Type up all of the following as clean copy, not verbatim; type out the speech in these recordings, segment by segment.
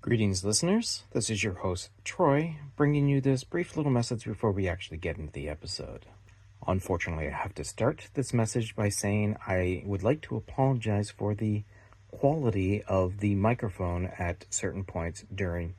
Greetings, listeners. This is your host, Troy, bringing you this brief little message before we actually get into the episode. Unfortunately, I have to start this message by saying I would like to apologize for the quality of the microphone at certain points during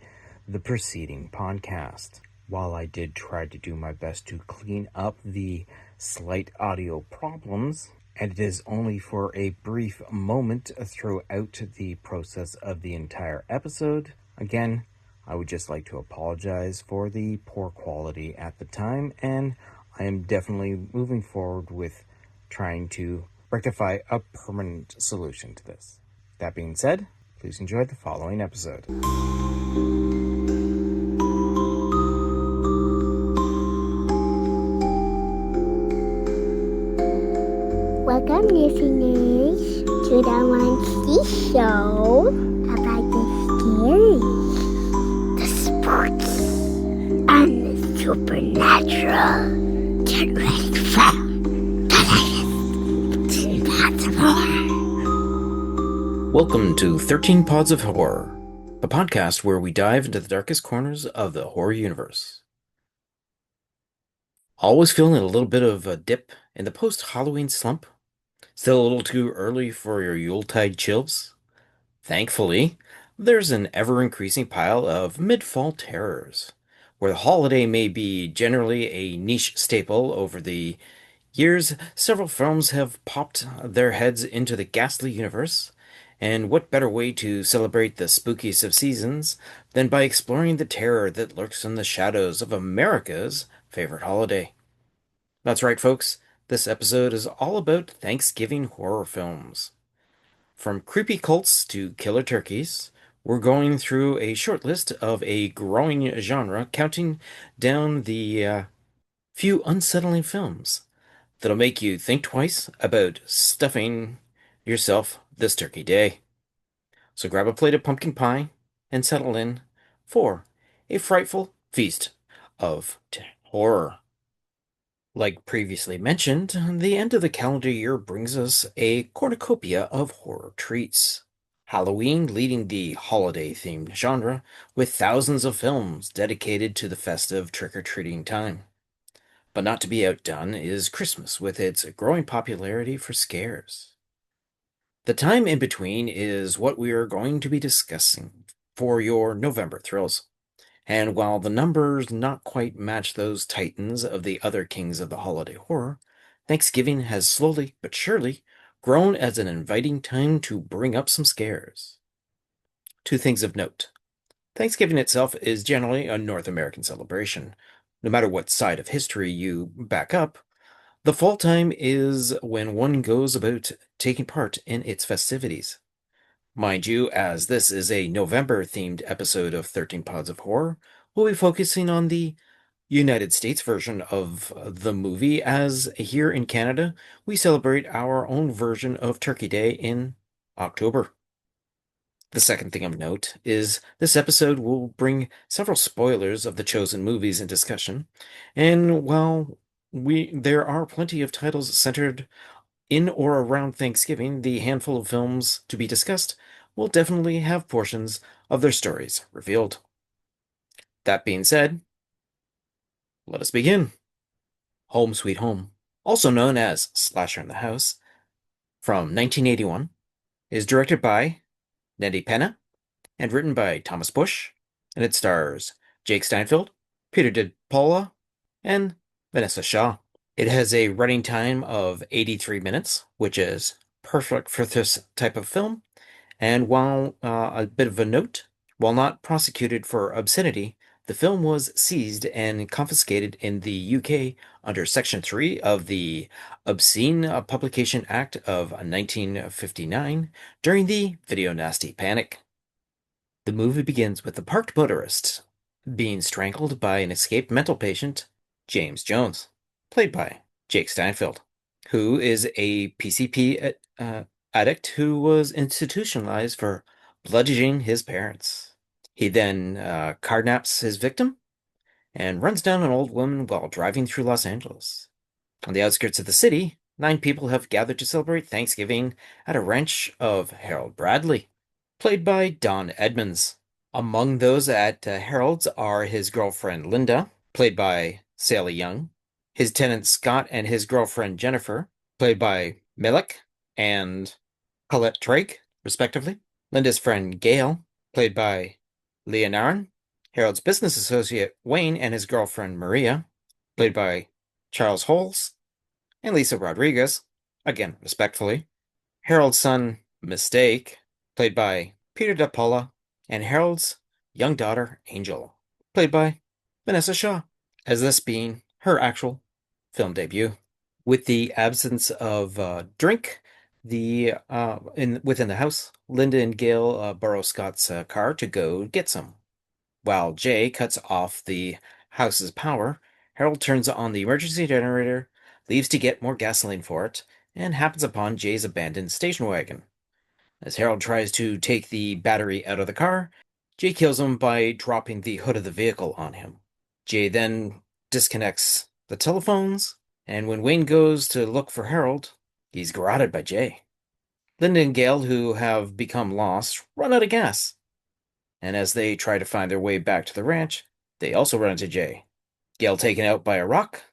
the preceding podcast. While I did try to do my best to clean up the slight audio problems, and it is only for a brief moment throughout the process of the entire episode. Again, I would just like to apologize for the poor quality at the time, and I am definitely moving forward with trying to rectify a permanent solution to this. That being said, please enjoy the following episode. Welcome, listeners, to the Monthly Show about the scary, the spooky, and the supernatural. Get ready for the latest Pods of Horror. Welcome to 13 Pods of Horror, a podcast where we dive into the darkest corners of the horror universe. Always feeling a little bit of a dip in the post-Halloween slump? Still a little too early for your Yuletide chills? Thankfully, there's an ever-increasing pile of mid-fall terrors. Where the holiday may be generally a niche staple over the years, several films have popped their heads into the ghastly universe. And what better way to celebrate the spookiest of seasons than by exploring the terror that lurks in the shadows of America's favorite holiday? That's right, folks. This episode is all about Thanksgiving horror films. From creepy cults to killer turkeys, we're going through a short list of a growing genre, counting down the few unsettling films that'll make you think twice about stuffing yourself this turkey day. So grab a plate of pumpkin pie and settle in for a frightful feast of horror. Like previously mentioned, the end of the calendar year brings us a cornucopia of horror treats. Halloween leading the holiday-themed genre, with thousands of films dedicated to the festive trick-or-treating time. But not to be outdone is Christmas, with its growing popularity for scares. The time in between is what we are going to be discussing for your November thrills. And while the numbers not quite match those titans of the other kings of the holiday horror, Thanksgiving has slowly but surely grown as an inviting time to bring up some scares. Two things of note. Thanksgiving itself is generally a North American celebration. No matter what side of history you back up, the fall time is when one goes about taking part in its festivities. Mind you, as this is a November-themed episode of 13 Pods of Horror, we'll be focusing on the United States version of the movie, as here in Canada, we celebrate our own version of Turkey Day in October. The second thing of note is this episode will bring several spoilers of the chosen movies in discussion, and while there are plenty of titles centered in or around Thanksgiving, the handful of films to be discussed will definitely have portions of their stories revealed. That being said, let us begin. Home Sweet Home, also known as Slasher in the House, from 1981, is directed by Nedy Penna and written by Thomas Bush, and it stars Jake Steinfeld, Peter DiPaola, and Vanessa Shaw. It has a running time of 83 minutes, which is perfect for this type of film. And while a bit of a note, while not prosecuted for obscenity, the film was seized and confiscated in the UK under Section 3 of the Obscene Publication Act of 1959 during the Video Nasty Panic. The movie begins with the parked motorist being strangled by an escaped mental patient, James Jones, played by Jake Steinfeld, who is a PCP addict who was institutionalized for bludgeoning his parents. He then kidnaps his victim and runs down an old woman while driving through Los Angeles. On the outskirts of the city, 9 people have gathered to celebrate Thanksgiving at a ranch of Harold Bradley, played by Don Edmonds. Among those at Harold's are his girlfriend Linda, played by Sally Young, his tenant Scott and his girlfriend Jennifer, played by Milik and Colette Drake, respectively. Linda's friend Gail, played by Leah Naran. Harold's business associate Wayne and his girlfriend Maria, played by Charles Holes and Lisa Rodriguez, again, respectfully. Harold's son, Mistake, played by Peter DePaula, and Harold's young daughter, Angel, played by Vanessa Shaw, as this being her actual film debut. With the absence of drink, the in within the house, Linda and Gail borrow Scott's car to go get some. While Jay cuts off the house's power, Harold turns on the emergency generator, leaves to get more gasoline for it, and happens upon Jay's abandoned station wagon. As Harold tries to take the battery out of the car, Jay kills him by dropping the hood of the vehicle on him. Jay then disconnects the telephones, and when Wayne goes to look for Harold, he's garroted by Jay. Linda and Gail, who have become lost, run out of gas, and as they try to find their way back to the ranch, they also run into Jay. Gail taken out by a rock,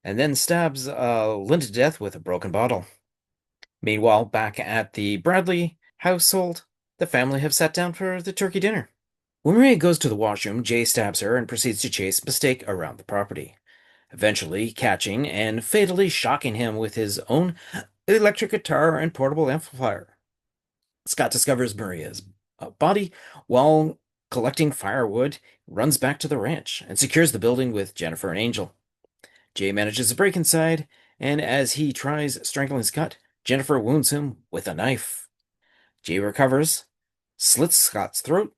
and then stabs Linda to death with a broken bottle. Meanwhile, back at the Bradley household, the family have sat down for the turkey dinner. When Maria goes to the washroom, Jay stabs her and proceeds to chase Mistake around the property, eventually catching and fatally shocking him with his own electric guitar and portable amplifier. Scott discovers Maria's body while collecting firewood, runs back to the ranch, and secures the building with Jennifer and Angel. Jay manages to break inside, and as he tries strangling Scott, Jennifer wounds him with a knife. Jay recovers, slits Scott's throat,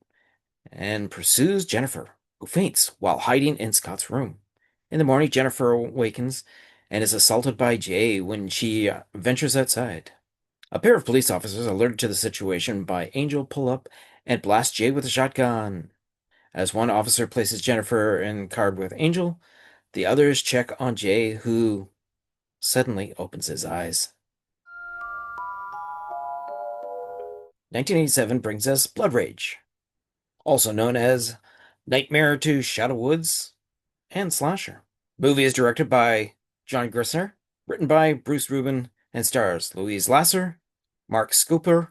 and pursues Jennifer, who faints while hiding in Scott's room. In the morning, Jennifer awakens and is assaulted by Jay when she ventures outside. A pair of police officers, alerted to the situation by Angel, pull up and blast Jay with a shotgun. As one officer places Jennifer in card with Angel, the others check on Jay, who suddenly opens his eyes. 1987 brings us Blood Rage, also known as Nightmare to Shadow Woods and Slasher. The movie is directed by John Grissner, written by Bruce Rubin, and stars Louise Lasser, Mark Scooper,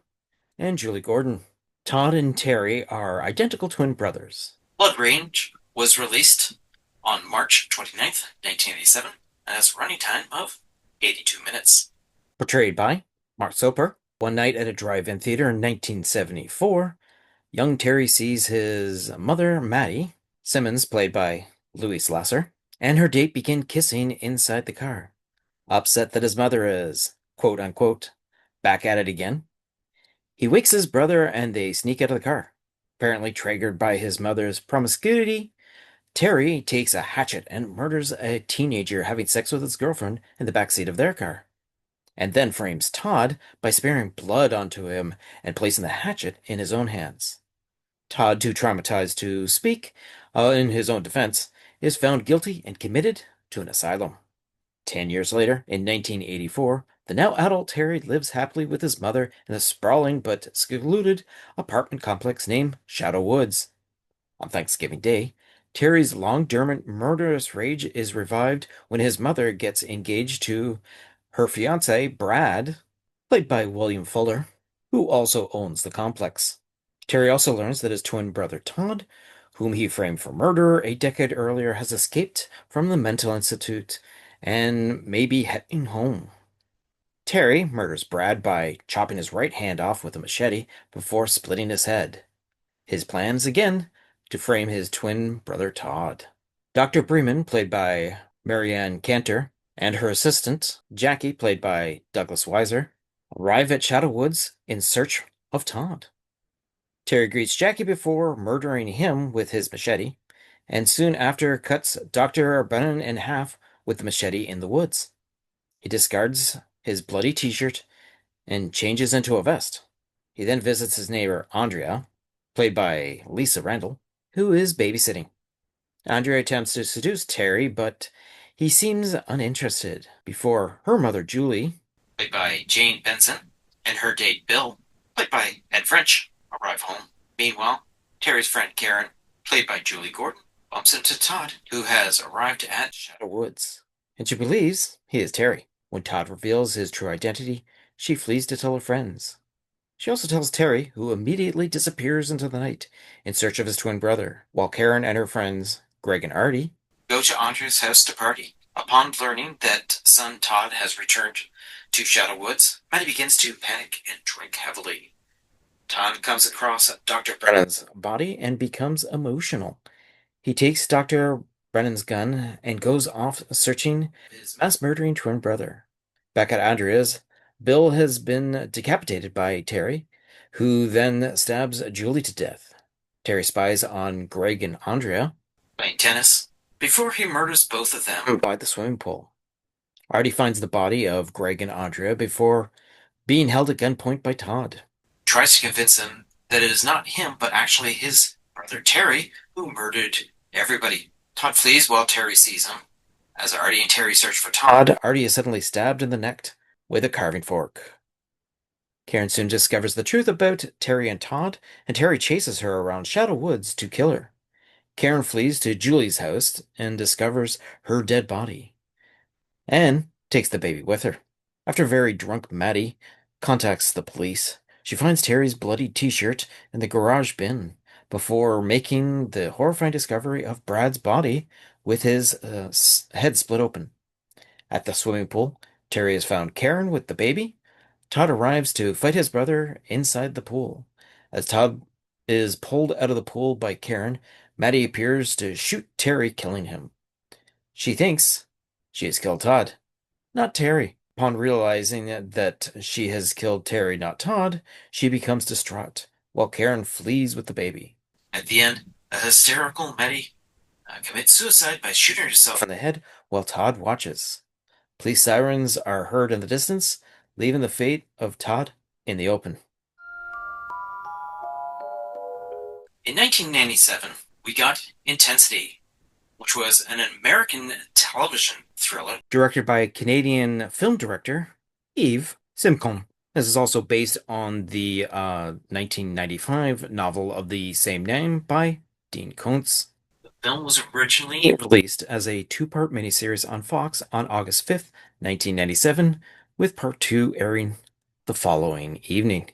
and Julie Gordon. Todd and Terry are identical twin brothers. Blood Rage was released on March 29th, 1987, and has a running time of 82 minutes. Portrayed by Mark Soper. One night at a drive-in theater in 1974, young Terry sees his mother, Maddie Simmons, played by Louise Lasser, and her date begin kissing inside the car. Upset that his mother is, quote unquote, back at it again, he wakes his brother and they sneak out of the car. Apparently triggered by his mother's promiscuity, Terry takes a hatchet and murders a teenager having sex with his girlfriend in the backseat of their car, and then frames Todd by sparing blood onto him and placing the hatchet in his own hands. Todd, too traumatized to speak in his own defense, is found guilty and committed to an asylum. 10 years later, in 1984, the now adult Terry lives happily with his mother in a sprawling but secluded apartment complex named Shadow Woods. On Thanksgiving Day, Terry's long-dormant murderous rage is revived when his mother gets engaged to her fiancé, Brad, played by William Fuller, who also owns the complex. Terry also learns that his twin brother Todd, whom he framed for murder a decade earlier, has escaped from the mental institute and may be heading home. Terry murders Brad by chopping his right hand off with a machete before splitting his head. His plan is again to frame his twin brother Todd. Dr. Bremen, played by Marianne Cantor, and her assistant, Jackie, played by Douglas Weiser, arrive at Shadow Woods in search of Todd. Terry greets Jackie before murdering him with his machete, and soon after cuts Dr. Brennan in half with the machete in the woods. He discards his bloody t-shirt and changes into a vest. He then visits his neighbor, Andrea, played by Lisa Randall, who is babysitting. Andrea attempts to seduce Terry, but he seems uninterested before her mother, Julie, played by Jane Benson, and her date, Bill, played by Ed French, arrive home. Meanwhile, Terry's friend Karen, played by Julie Gordon, bumps into Todd, who has arrived at Shadow Woods, and she believes he is Terry. When Todd reveals his true identity, she flees to tell her friends. She also tells Terry, who immediately disappears into the night in search of his twin brother, while Karen and her friends, Greg and Artie, go to Andrea's house to party. Upon learning that son Todd has returned to Shadow Woods, Maddie begins to panic and drink heavily. Todd comes across Dr. Brennan's body and becomes emotional. He takes Dr. Brennan's gun and goes off searching his mass murdering twin brother. Back at Andrea's, Bill has been decapitated by Terry, who then stabs Julie to death. Terry spies on Greg and Andrea playing tennis before he murders both of them by the swimming pool. Artie finds the body of Greg and Andrea before being held at gunpoint by Todd. Tries to convince them that it is not him, but actually his brother Terry who murdered everybody. Todd flees while Terry sees him. As Artie and Terry search for Todd, Artie is suddenly stabbed in the neck with a carving fork. Karen soon discovers the truth about Terry and Todd, and Terry chases her around Shadow Woods to kill her. Karen flees to Julie's house and discovers her dead body, and takes the baby with her. After very drunk Maddie contacts the police, she finds Terry's bloody t-shirt in the garage bin before making the horrifying discovery of Brad's body with his head split open. At the swimming pool, Terry has found Karen with the baby. Todd arrives to fight his brother inside the pool. As Todd is pulled out of the pool by Karen, Maddie appears to shoot Terry, killing him. She thinks she has killed Todd, not Terry. Upon realizing that she has killed Terry, not Todd, she becomes distraught, while Karen flees with the baby. At the end, a hysterical Maddie commits suicide by shooting herself in the head while Todd watches. Police sirens are heard in the distance, leaving the fate of Todd in the open. In 1997, we got Intensity, which was an American television thriller directed by Canadian film director Yves Simcom. This is also based on the 1995 novel of the same name by Dean Koontz. The film was originally released as a two-part miniseries on Fox on August 5th, 1997, with part 2 airing the following evening.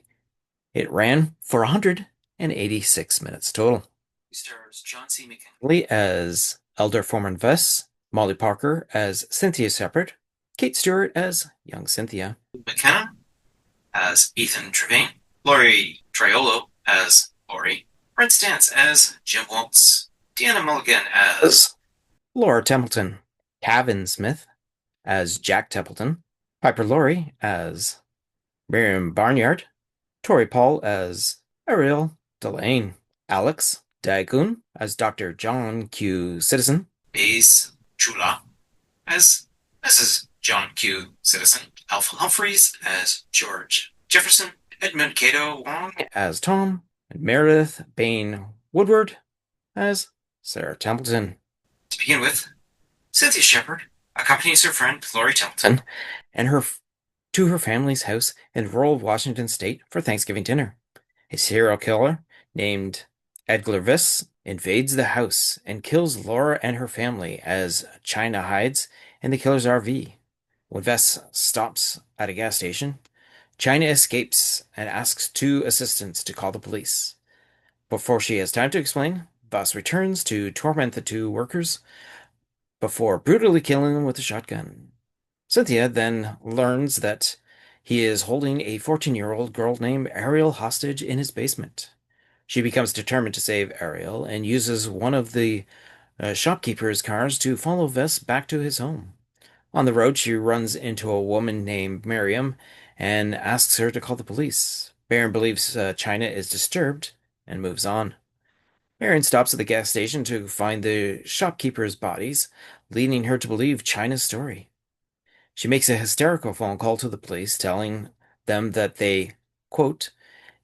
It ran for 186 minutes total. It stars John C. McKinley as Elder Foreman Vess, Molly Parker as Cynthia Shepard, Kate Stewart as young Cynthia, McKenna as Ethan Trevane, Laurie Triolo as Laurie, Brent Stantz as Jim Waltz, Deanna Mulligan as Laura Templeton, Kevin Smith as Jack Templeton, Piper Laurie as Miriam Barnyard, Tori Paul as Ariel Delane, Alex Dagoon as Dr. John Q. Citizen, Ace Chula as Mrs. John Q. Citizen, Alpha Humphreys as George Jefferson, Edmund Cato Wong as Tom, and Meredith Bain Woodward as Sarah Templeton. To begin with, Cynthia Shepard accompanies her friend Laurie Templeton and to her family's house in rural Washington state for Thanksgiving dinner. A serial killer named Edgar Viss invades the house and kills Laura and her family as China hides in the killer's RV. When Vess stops at a gas station, China escapes and asks two assistants to call the police. Before she has time to explain, Vess returns to torment the two workers before brutally killing them with a shotgun. Cynthia then learns that he is holding a 14-year-old girl named Ariel hostage in his basement. She becomes determined to save Ariel and uses one of the shopkeeper's cars to follow Vess back to his home. On the road, she runs into a woman named Miriam and asks her to call the police. Baron believes China is disturbed and moves on. Marion stops at the gas station to find the shopkeeper's bodies, leading her to believe China's story. She makes a hysterical phone call to the police, telling them that they, quote,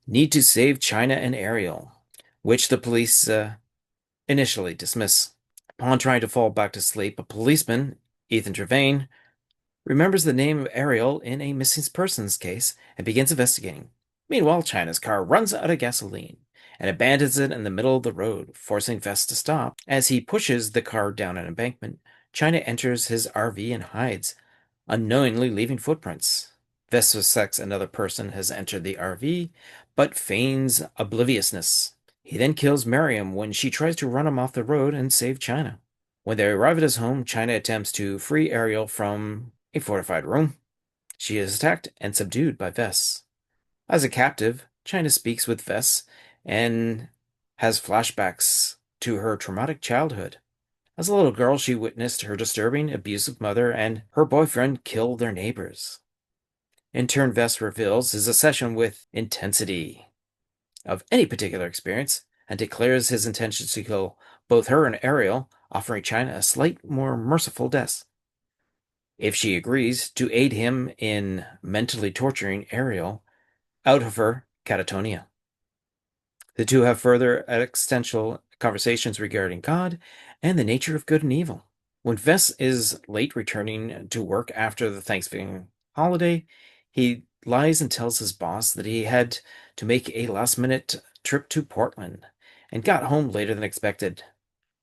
need to save China and Ariel, which the police initially dismiss. Upon trying to fall back to sleep, a policeman, Ethan Trevane, remembers the name of Ariel in a missing persons case and begins investigating. Meanwhile, China's car runs out of gasoline, and abandons it in the middle of the road, forcing Vess to stop. As he pushes the car down an embankment, China enters his RV and hides, unknowingly leaving footprints. Vess suspects another person has entered the RV, but feigns obliviousness. He then kills Miriam when she tries to run him off the road and save China. When they arrive at his home, China attempts to free Ariel from a fortified room. She is attacked and subdued by Vess. As a captive, China speaks with Vess and has flashbacks to her traumatic childhood. As a little girl, she witnessed her disturbing, abusive mother and her boyfriend kill their neighbors. In turn, Vess reveals his obsession with intensity of any particular experience and declares his intentions to kill both her and Ariel, offering China a slight more merciful death. If she agrees to aid him in mentally torturing Ariel out of her catatonia. The two have further existential conversations regarding God and the nature of good and evil. When Vess is late returning to work after the Thanksgiving holiday, he lies and tells his boss that he had to make a last-minute trip to Portland and got home later than expected.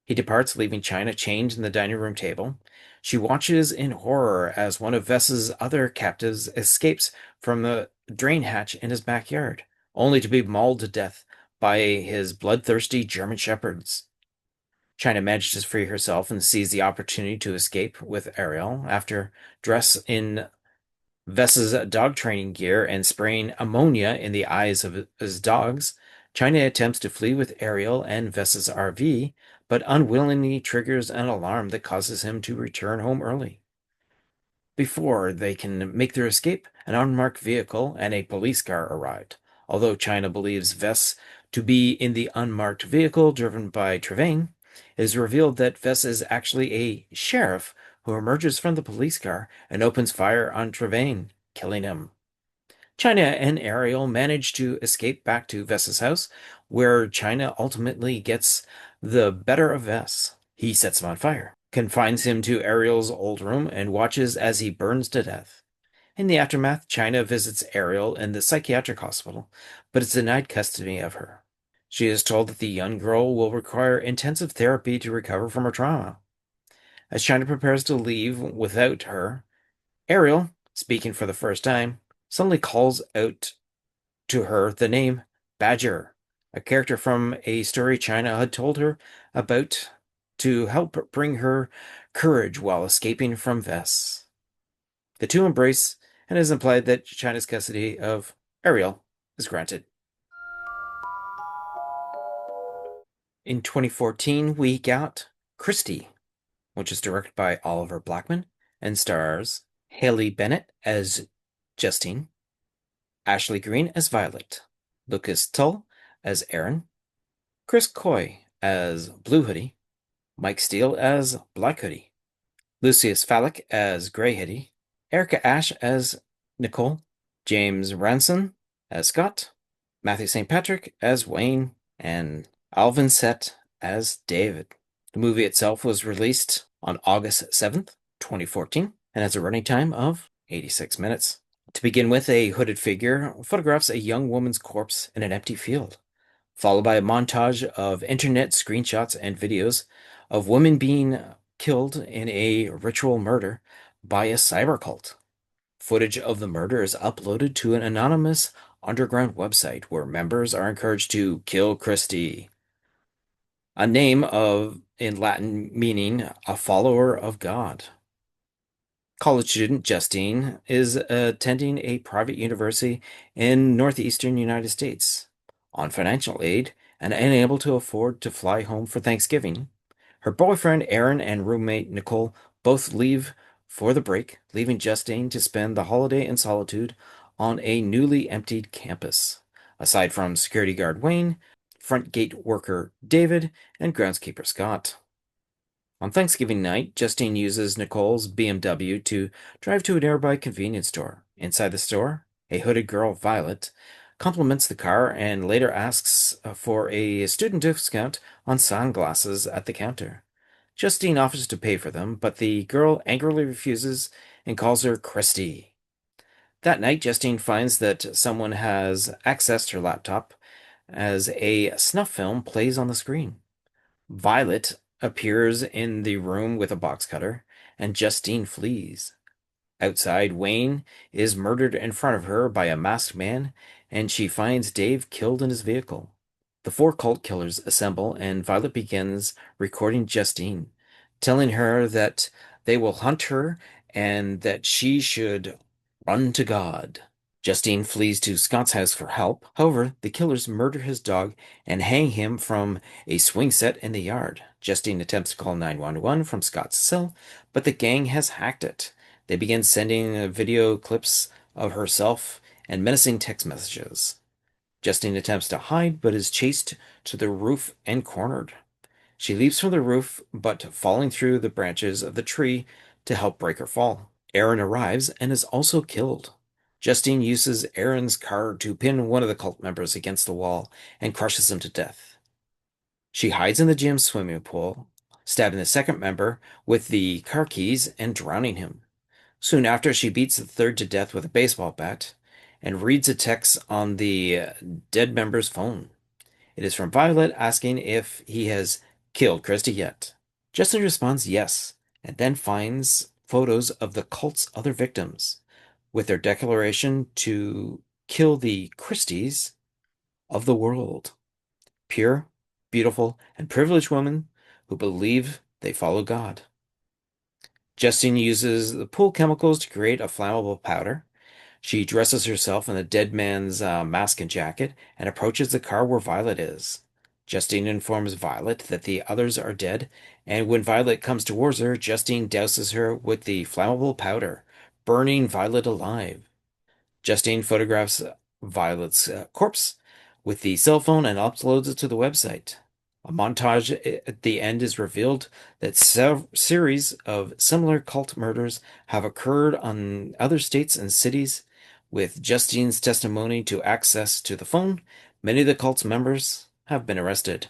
He departs, leaving China chained in the dining room table. She watches in horror as one of Vess's other captives escapes from the drain hatch in his backyard, only to be mauled to death by his bloodthirsty German shepherds. China manages to free herself and sees the opportunity to escape with Ariel after dress in Vess's dog training gear and spraying ammonia in the eyes of his dogs. China attempts to flee with Ariel and Vess's RV, but unwillingly triggers an alarm that causes him to return home early. Before they can make their escape, an unmarked vehicle and a police car arrived. Although China believes Vess to be in the unmarked vehicle driven by Trevane, it is revealed that Vess is actually a sheriff who emerges from the police car and opens fire on Trevane, killing him. China and Ariel manage to escape back to Vess's house, where China ultimately gets the better of Vess. He sets him on fire, confines him to Ariel's old room, and watches as he burns to death. In the aftermath, China visits Ariel in the psychiatric hospital, but is denied custody of her. She is told that the young girl will require intensive therapy to recover from her trauma. As China prepares to leave without her, Ariel, speaking for the first time, suddenly calls out to her the name Badger, a character from a story China had told her about to help bring her courage while escaping from Vess. The two embrace, and it is implied that China's custody of Ariel is granted. In 2014, we got Christie, which is directed by Oliver Blackman and stars Haley Bennett as Justine, Ashley Greene as Violet, Lucas Tull as Aaron, Chris Coy as Blue Hoodie, Mike Steele as Black Hoodie, Lucius Fallick as Gray Hoodie, Erica Ash as Nicole, James Ranson as Scott, Matthew St. Patrick as Wayne, and Alvin Sett as David. The movie itself was released on August 7th, 2014, and has a running time of 86 minutes. To begin with, a hooded figure photographs a young woman's corpse in an empty field, followed by a montage of internet screenshots and videos of women being killed in a ritual murder by a cyber cult. Footage of the murder is uploaded to an anonymous underground website where members are encouraged to kill Christie, a name in Latin meaning a follower of God. College student Justine is attending a private university in northeastern United States on financial aid and unable to afford to fly home for Thanksgiving. Her boyfriend Aaron and roommate Nicole both leave for the break, leaving Justine to spend the holiday in solitude on a newly emptied campus. Aside from security guard Wayne, front gate worker David, and groundskeeper Scott. On Thanksgiving night, Justine uses Nicole's BMW to drive to a nearby convenience store. Inside the store, a hooded girl, Violet, compliments the car and later asks for a student discount on sunglasses at the counter. Justine offers to pay for them, but the girl angrily refuses and calls her Christie. That night, Justine finds that someone has accessed her laptop as a snuff film plays on the screen. Violet appears in the room with a box cutter, and Justine flees. Outside, Wayne is murdered in front of her by a masked man, and she finds Dave killed in his vehicle. The four cult killers assemble, and Violet begins recording Justine, telling her that they will hunt her and that she should run to God. Justine flees to Scott's house for help. However, the killers murder his dog and hang him from a swing set in the yard. Justine attempts to call 911 from Scott's cell, but the gang has hacked it. They begin sending video clips of herself and menacing text messages. Justine attempts to hide, but is chased to the roof and cornered. She leaps from the roof, but falling through the branches of the tree to help break her fall. Aaron arrives and is also killed. Justine uses Aaron's car to pin one of the cult members against the wall and crushes him to death. She hides in the gym's swimming pool, stabbing the second member with the car keys and drowning him. Soon after, she beats the third to death with a baseball bat and reads a text on the dead member's phone. It is from Violet asking if he has killed Christie yet. Justin responds yes, and then finds photos of the cult's other victims with their declaration to kill the Christies of the world. Pure, beautiful, and privileged women who believe they follow God. Justine uses the pool chemicals to create a flammable powder. She dresses herself in the dead man's mask and jacket and approaches the car where Violet is. Justine informs Violet that the others are dead, and when Violet comes towards her, Justine douses her with the flammable powder, burning Violet alive. Justine photographs Violet's corpse with the cell phone and uploads it to the website. A montage at the end is revealed that series of similar cult murders have occurred on other states and cities. With Justine's testimony to access to the phone, many of the cult's members have been arrested.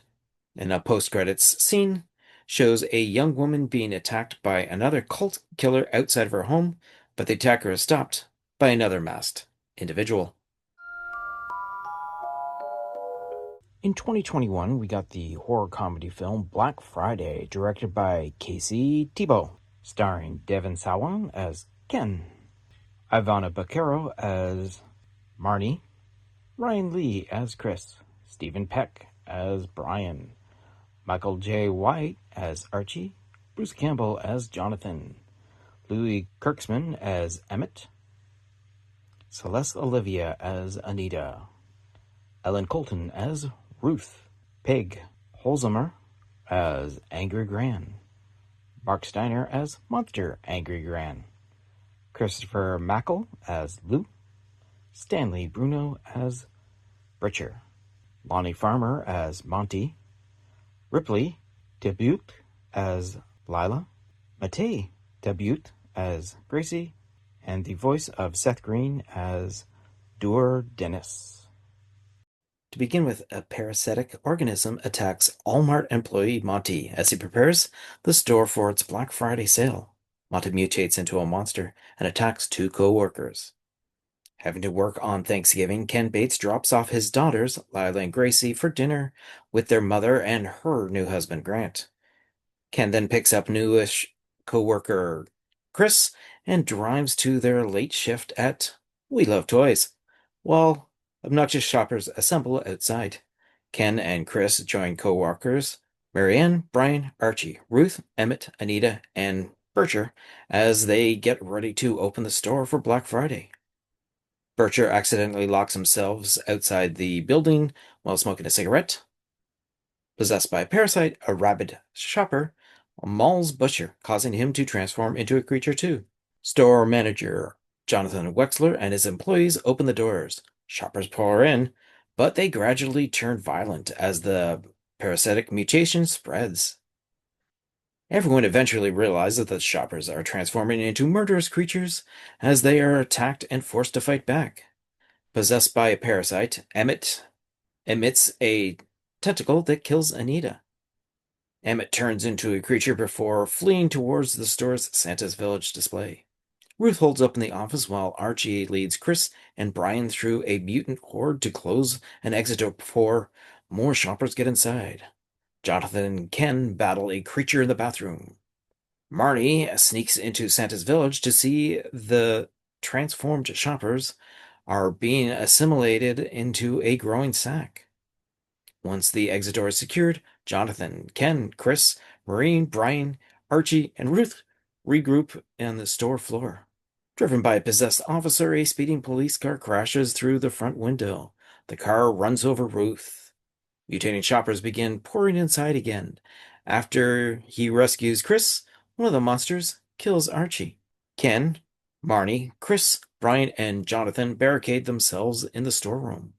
And a post-credits scene shows a young woman being attacked by another cult killer outside of her home, but the attacker is stopped by another masked individual. In 2021, we got the horror comedy film Black Friday, directed by Casey Thibault, starring Devon Sawa as Ken, Ivana Baquero as Marnie, Ryan Lee as Chris, Stephen Peck as Brian, Michael J. White as Archie, Bruce Campbell as Jonathan, Louis Kirksman as Emmett, Celeste Olivia as Anita, Ellen Colton as Ruth, Peg Holzheimer as Angry Gran, Mark Steiner as Monster Angry Gran, Christopher Mackel as Lou, Stanley Bruno as Britcher, Lonnie Farmer as Monty, Ripley Debute as Lila, Matei Debute as Gracie, and the voice of Seth Green as Duer Dennis. To begin with, a parasitic organism attacks Walmart employee Monty as he prepares the store for its Black Friday sale. Monty mutates into a monster and attacks two co-workers. Having to work on Thanksgiving, Ken Bates drops off his daughters, Lila and Gracie, for dinner with their mother and her new husband, Grant. Ken then picks up newish co-worker Chris and drives to their late shift at We Love Toys, while obnoxious shoppers assemble outside. Ken and Chris join co-workers Marianne, Brian, Archie, Ruth, Emmett, Anita, and Bircher as they get ready to open the store for Black Friday. Bircher accidentally locks himself outside the building while smoking a cigarette. Possessed by a parasite, a rabid shopper mauls Butcher, causing him to transform into a creature too. Store manager Jonathan Wexler and his employees open the doors. Shoppers pour in, but they gradually turn violent as the parasitic mutation spreads. Everyone eventually realizes that the shoppers are transforming into murderous creatures as they are attacked and forced to fight back. Possessed by a parasite, Emmett emits a tentacle that kills Anita. Emmett turns into a creature before fleeing towards the store's Santa's Village display. Ruth holds up in the office while Archie leads Chris and Brian through a mutant horde to close an exit door before more shoppers get inside. Jonathan and Ken battle a creature in the bathroom. Marnie sneaks into Santa's village to see the transformed shoppers are being assimilated into a growing sack. Once the exit door is secured, Jonathan, Ken, Chris, Maureen, Brian, Archie, and Ruth regroup on the store floor. Driven by a possessed officer, a speeding police car crashes through the front window. The car runs over Ruth. Mutating shoppers begin pouring inside again. After he rescues Chris, one of the monsters kills Archie. Ken, Marnie, Chris, Brian, and Jonathan barricade themselves in the storeroom.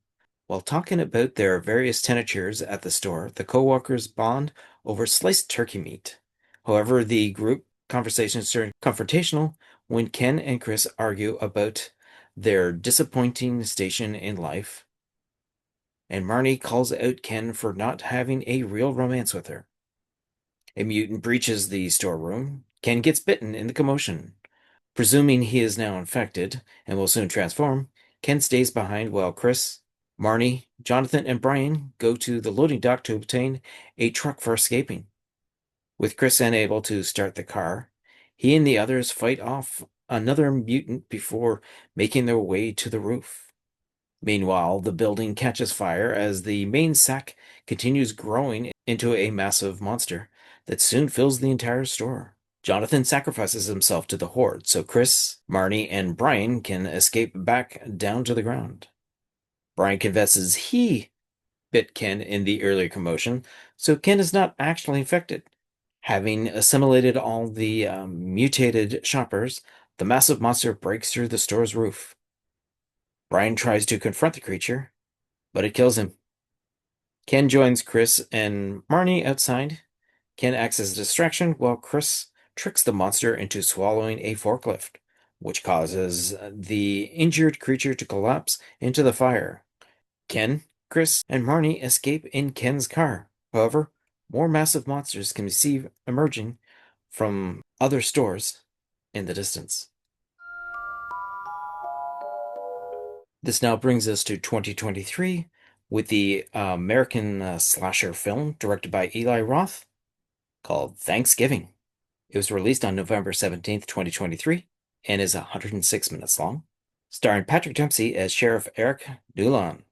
While talking about their various tenatures at the store, the co-workers bond over sliced turkey meat. However, the group conversations turn confrontational when Ken and Chris argue about their disappointing station in life, and Marnie calls out Ken for not having a real romance with her. A mutant breaches the storeroom. Ken gets bitten in the commotion. Presuming he is now infected and will soon transform, Ken stays behind while Chris, Marnie, Jonathan, and Brian go to the loading dock to obtain a truck for escaping. With Chris unable to start the car, he and the others fight off another mutant before making their way to the roof. Meanwhile, the building catches fire as the main sack continues growing into a massive monster that soon fills the entire store. Jonathan sacrifices himself to the horde so Chris, Marnie, and Brian can escape back down to the ground. Brian confesses he bit Ken in the earlier commotion, so Ken is not actually infected. Having assimilated all the mutated shoppers, the massive monster breaks through the store's roof. Brian tries to confront the creature, but it kills him. Ken joins Chris and Marnie outside. Ken acts as a distraction while Chris tricks the monster into swallowing a forklift, which causes the injured creature to collapse into the fire. Ken, Chris, and Marnie escape in Ken's car. However, more massive monsters can be seen emerging from other stores in the distance. This now brings us to 2023 with the American slasher film directed by Eli Roth called Thanksgiving. It was released on November 17th, 2023, and is 106 minutes long, starring Patrick Dempsey as Sheriff Eric Doolan,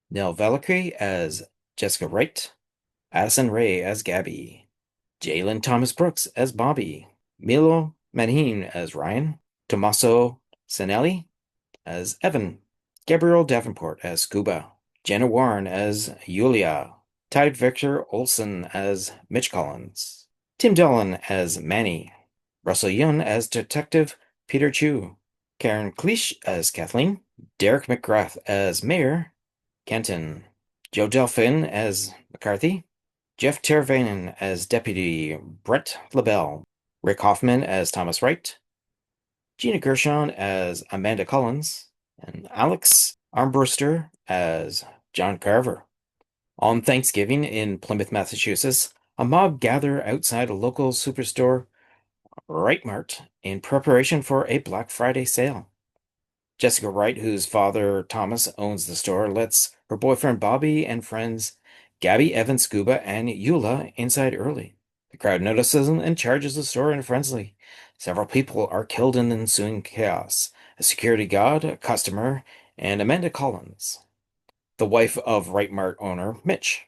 Nell Valkyrie as Jessica Wright, Addison Rae as Gabby, Jalen Thomas Brooks as Bobby, Milo Manheim as Ryan, Tommaso Sanelli as Evan, Gabrielle Davenport as Scuba, Jenna Warren as Yulia, Tide Victor Olsen as Mitch Collins, Tim Dolan as Manny, Russell Yun as Detective Peter Chu, Karen Cleach as Kathleen, Derek McGrath as Mayor Kenton, Joe Delphine as McCarthy, Jeff Tervainen as Deputy Brett LaBelle, Rick Hoffman as Thomas Wright, Gina Gershon as Amanda Collins, and Alex Armbruster as John Carver. On Thanksgiving in Plymouth, Massachusetts, a mob gather outside a local superstore, Wright Mart, in preparation for a Black Friday sale. Jessica Wright, whose father Thomas owns the store, lets her boyfriend Bobby and friends Gabby, Evan, Scuba, and Eula inside early. The crowd notices them and charges the store in frenzy. Several people are killed in the ensuing chaos. A security guard, a customer, and Amanda Collins, the wife of Wright Mart owner Mitch.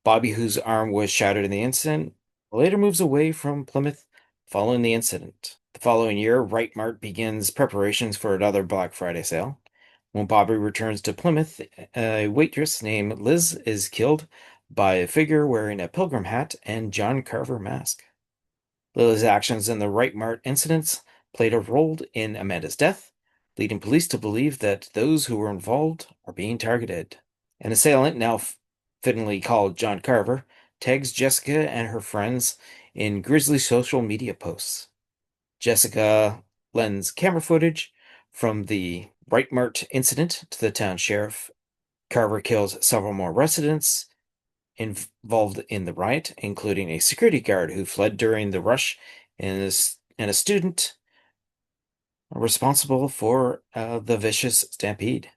Bobby, whose arm was shattered in the incident, later moves away from Plymouth following the incident. The following year, Wright Mart begins preparations for another Black Friday sale. When Bobby returns to Plymouth, a waitress named Liz is killed by a figure wearing a pilgrim hat and John Carver mask. Lily's actions in the Wright Mart incidents played a role in Amanda's death, leading police to believe that those who were involved are being targeted. An assailant, now fittingly called John Carver, tags Jessica and her friends in grisly social media posts. Jessica lends camera footage from the Wright Mart incident to the town sheriff. Carver kills several more residents involved in the riot, including a security guard who fled during the rush and a student responsible for the vicious stampede.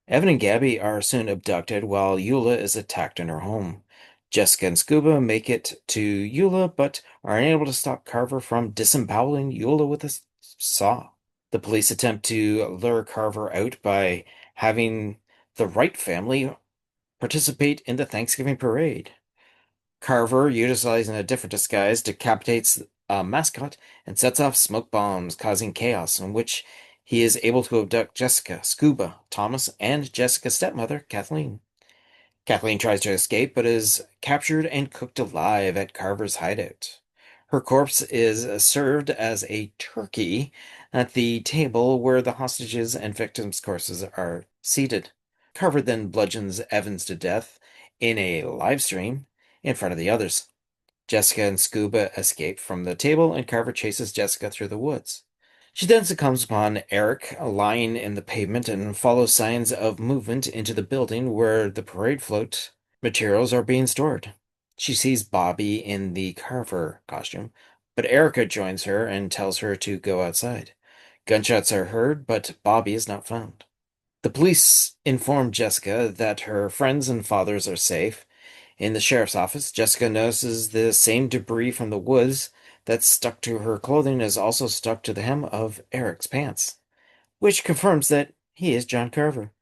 Evan and Gabby are soon abducted while Eula is attacked in her home. Jessica and Scuba make it to Eula but are unable to stop Carver from disemboweling Eula with a saw. The police attempt to lure Carver out by having the Wright family participate in the Thanksgiving parade. Carver, utilizing a different disguise, decapitates a mascot and sets off smoke bombs, causing chaos, in which he is able to abduct Jessica, Scuba, Thomas, and Jessica's stepmother, Kathleen. Kathleen tries to escape, but is captured and cooked alive at Carver's hideout. Her corpse is served as a turkey at the table where the hostages and victims' corpses are seated. Carver then bludgeons Evans to death in a live stream in front of the others. Jessica and Scuba escape from the table, and Carver chases Jessica through the woods. She then succumbs upon Eric lying in the pavement and follows signs of movement into the building where the parade float materials are being stored. She sees Bobby in the Carver costume, but Erica joins her and tells her to go outside. Gunshots are heard, but Bobby is not found. The police inform Jessica that her friends and fathers are safe. In the sheriff's office, Jessica notices the same debris from the woods that stuck to her clothing is also stuck to the hem of Eric's pants, which confirms that he is John Carver.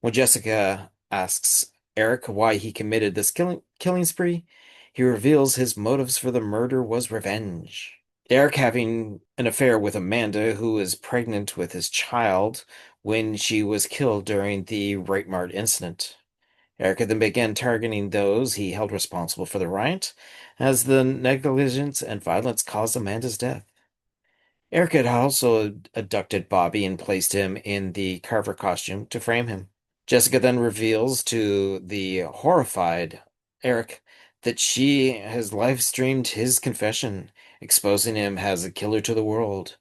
When Jessica asks Eric why he committed this killing spree, he reveals his motives for the murder was revenge. Eric having an affair with Amanda, who is pregnant with his child when she was killed during the Right Mart incident. Erica then began targeting those he held responsible for the riot, as the negligence and violence caused Amanda's death. Erica had also abducted Bobby and placed him in the Carver costume to frame him. Jessica then reveals to the horrified Eric that she has live streamed his confession, exposing him as a killer to the world.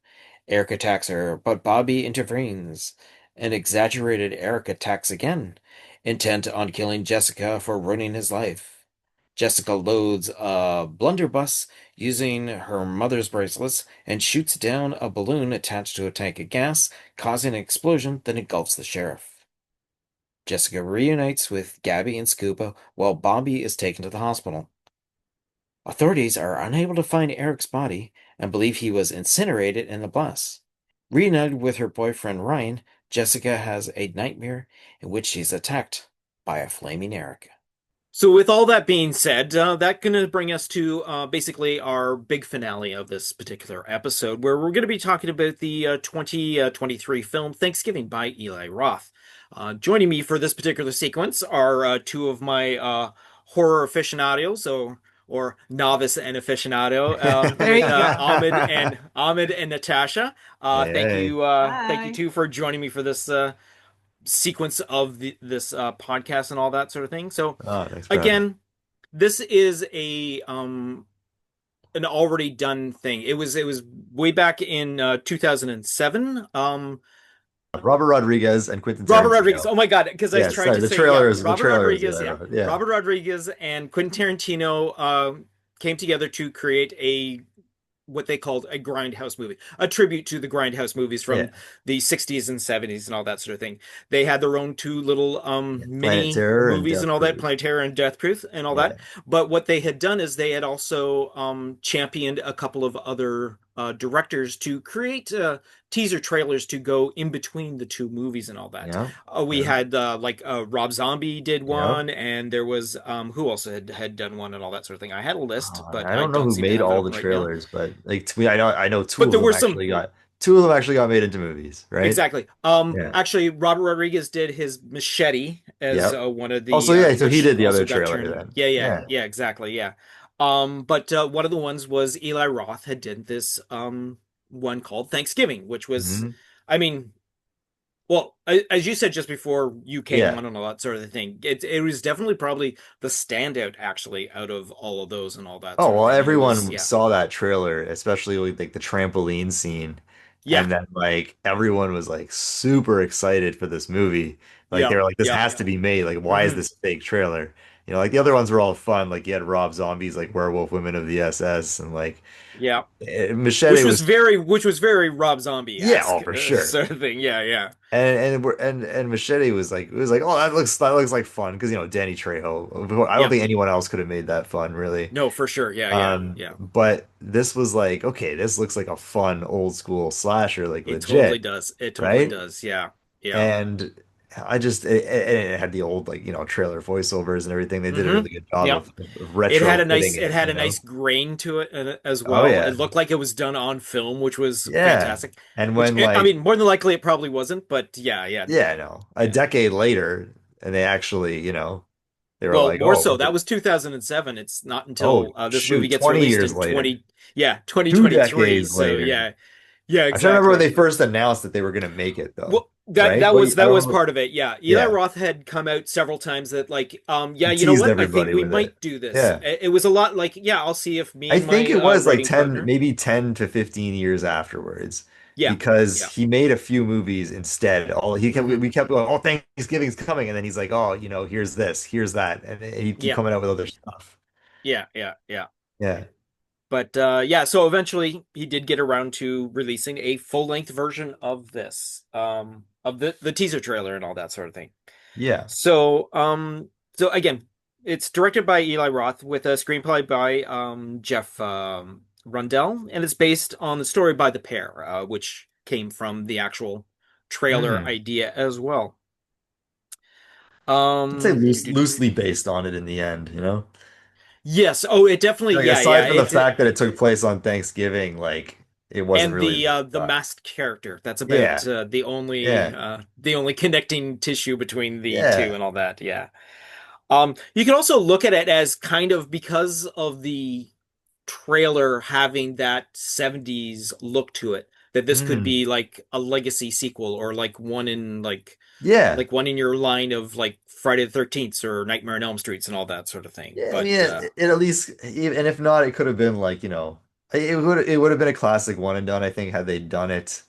Eric attacks her, but Bobby intervenes. An exaggerated Eric attacks again, intent on killing Jessica for ruining his life. Jessica loads a blunderbuss using her mother's bracelets and shoots down a balloon attached to a tank of gas, causing an explosion that engulfs the sheriff. Jessica reunites with Gabby and Scuba while Bobby is taken to the hospital. Authorities are unable to find Eric's body and believe he was incinerated in the blast. Reunited with her boyfriend Ryan, Jessica has a nightmare in which she's attacked by a flaming Eric. So, with all that being said, that's going to bring us to basically our big finale of this particular episode, where we're going to be talking about the 2023 film Thanksgiving by Eli Roth. Joining me for this particular sequence are two of my horror aficionados, or novice and aficionado, There with you go. Ahmed and Natasha. Thank Hey. you, thank you Hi. too for joining me for this sequence of this podcast and all that sort of thing. So Oh, thanks for having me. again, this is a an already done thing. It was way back in 2007. Robert Rodriguez and Quentin Robert Rodriguez. Tarantino. Oh my God, because I Yeah, tried sorry, to say, yeah, the Robert trailer is Rodriguez, yeah. yeah. Robert Rodriguez and Quentin Tarantino came together to create a what they called a grindhouse movie, a tribute to the grindhouse movies Yeah. from the 60s and 70s and all that sort of thing. They had their own two little Yeah. Planet mini Terror and movies and Death all that, Proof. Planet Terror and Death Proof and all Yeah. that. But what they had done is they had also championed a couple of other directors to create teaser trailers to go in between the two movies and all that. Yeah. We Yeah. had Rob Zombie did Yeah. one, and there was who else had done one and all that sort of thing. I had a list, but I I don't know don't who seem to made have it all the open right now. trailers, but like to me, I know But there were some two of them actually got made into movies, right? exactly. Yeah. Actually, Robert Rodriguez did his Machete as Yep. one of Also, the yeah, so he which did the also other got trailer turned. then. Yeah, yeah, Yeah. yeah, exactly, yeah. But one of the ones was Eli Roth had did this one called Thanksgiving, which was, Hmm. I mean, well, as you said just before you came Yeah. on and all that sort of thing, it was definitely probably the standout actually out of all of those and all that Oh, sort of well, thing. And it was, everyone yeah, saw that trailer, especially with like the trampoline scene. yeah, And then like everyone was like super excited for this movie. Like they yeah, were like, this yeah. has to be made. Like, why is Hmm. this a fake trailer? You know, like the other ones were all fun. Like you had Rob Zombie's like Werewolf Women of the SS, and like Yeah. Machete was, Which was very Rob yeah, oh Zombie-esque for sure. sort of thing. Yeah, yeah. And Machete was like, it was like, oh, that looks like fun because you know Danny Trejo. I don't Yeah. think anyone else could have made that fun really. No, for sure. Yeah, yeah, yeah. But this was like, okay, this looks like a fun old school slasher, like It totally legit, does. It totally right? does. Yeah. Yeah. And it had the old like trailer voiceovers and everything. They did a Hmm. really good job Yeah. of retrofitting It it, had you a know? nice grain to it as Oh well. It yeah, looked like it was done on film, which was yeah. fantastic. And Which when I like, mean, more than likely it probably wasn't, but yeah, yeah, yeah, no, a yeah. decade later, and they actually, they were Well, like, more oh, so. That was 2007. It's not oh until this movie shoot, gets 20 released years in later, 2023. 2 decades So later. yeah. Yeah, I try to remember when exactly. they first announced that they were gonna make it though, Well, that right? that Well, was I that was remember, part of it. Yeah, Eli yeah, Roth had come out several times that like, yeah, he you know teased what? I think everybody we with it. might do this. Yeah. It was a lot like, yeah, I'll see if me I and think my it was like writing 10, partner. maybe 10 to 15 years afterwards Yeah, because yeah, he made a few movies instead. All he kept hmm we kept going, oh, Thanksgiving's coming, and then he's like, oh, here's this, here's that, and he'd keep yeah, coming out with other stuff. yeah, yeah, yeah. Yeah. But yeah, so eventually he did get around to releasing a full-length version of this, of the teaser trailer and all that sort of thing. Yeah. So, so again, it's directed by Eli Roth with a screenplay by Jeff Rundell, and it's based on the story by the pair, which came from the actual trailer Hmm. idea as well. I'd say Do, do. loosely based on it in the end, you know? Yes. Oh, it definitely. Like Yeah, yeah. aside from the fact that it took place on Thanksgiving, like it wasn't And really based the on. masked character. That's about Yeah. Yeah. the only connecting tissue between the two Yeah. and all that. Yeah. You can also look at it as kind of because of the trailer having that 70s look to it, that this could Hmm. be like a legacy sequel or Yeah. like one in your line of like Friday the 13th or Nightmare on Elm Streets and all that sort of thing. Yeah, I mean, But it at least, and if not, it could have been like, it would have been a classic one and done, I think, had they done it.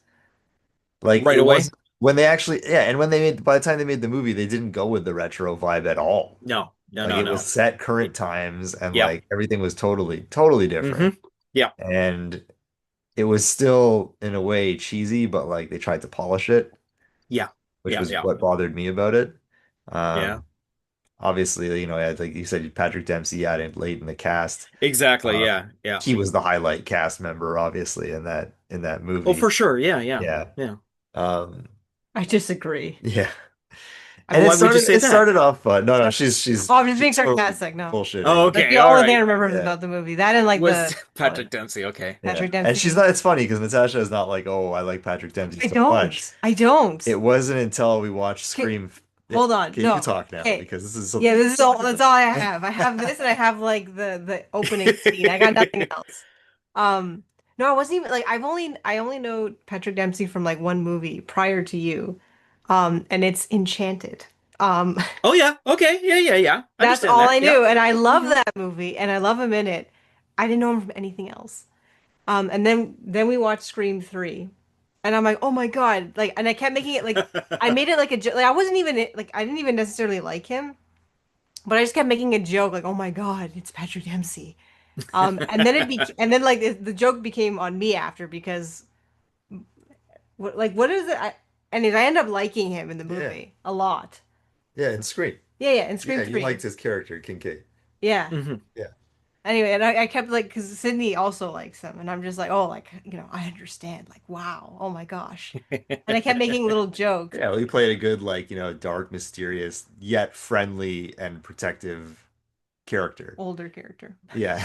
Like right it away, wasn't when they actually, yeah, and when they made, by the time they made the movie, they didn't go with the retro vibe at all. no, no, Like no, it was no. set current times and Yep. like everything was totally, totally Hmm. different. Yep. And it was still in a way cheesy, but like they tried to polish it, Yeah. which Yeah. was Yeah. what bothered me about it. Yeah. Um, Obviously, like you said, Patrick Dempsey added late in the cast. Exactly. Uh, Yeah. Yeah. he was the highlight cast member, obviously, in that Oh, for movie. sure. Yeah. Yeah. Yeah. Yeah. Um, I disagree. yeah. And it Why would you started say it that? started off no, no, she's Oh, I'm just she's being totally sarcastic. No, Oh, bullshitting. that's okay. the All only thing I right. remember Yeah. about the movie. That and like Was the Patrick Dempsey. Okay. Yeah. Patrick And she's Dempsey. not it's funny because Natasha is not like, oh, I like Patrick Dempsey I so much. don't. I don't. It wasn't until we watched Okay, Scream. Yeah, hold on. okay, you can No. talk now Okay. because this is Yeah, something. this is all. That's all I have. I have this, and I have like the opening scene. I got nothing else. No, I wasn't even like I only know Patrick Dempsey from like one movie prior to you, and it's Enchanted. Um, Oh yeah. Okay. Yeah. Yeah. Yeah. I that's understand all that. I Yeah. knew, and I love Hmm. that movie, and I love him in it. I didn't know him from anything else. And then we watched Scream 3. And I'm like, "Oh my God." Like and I kept making it like I made it like a joke. Like I wasn't even like I didn't even necessarily like him, but I just kept making a joke like, "Oh my God, it's Patrick Dempsey." And then and then like the joke became on me after because what is it? And I end up liking him in the Yeah. movie a lot. Yeah, and Scream. Yeah, yeah, in Scream Yeah, you 3. liked his character, Kincaid. Yeah. Hmm. Yeah. Anyway, and I kept like, because Sydney also likes him, and I'm just like, oh, like, I understand. Like, wow, oh my gosh. And I kept making little jokes. Yeah, well, he played a good, like, dark, mysterious, yet friendly and protective character. Older character. Yeah.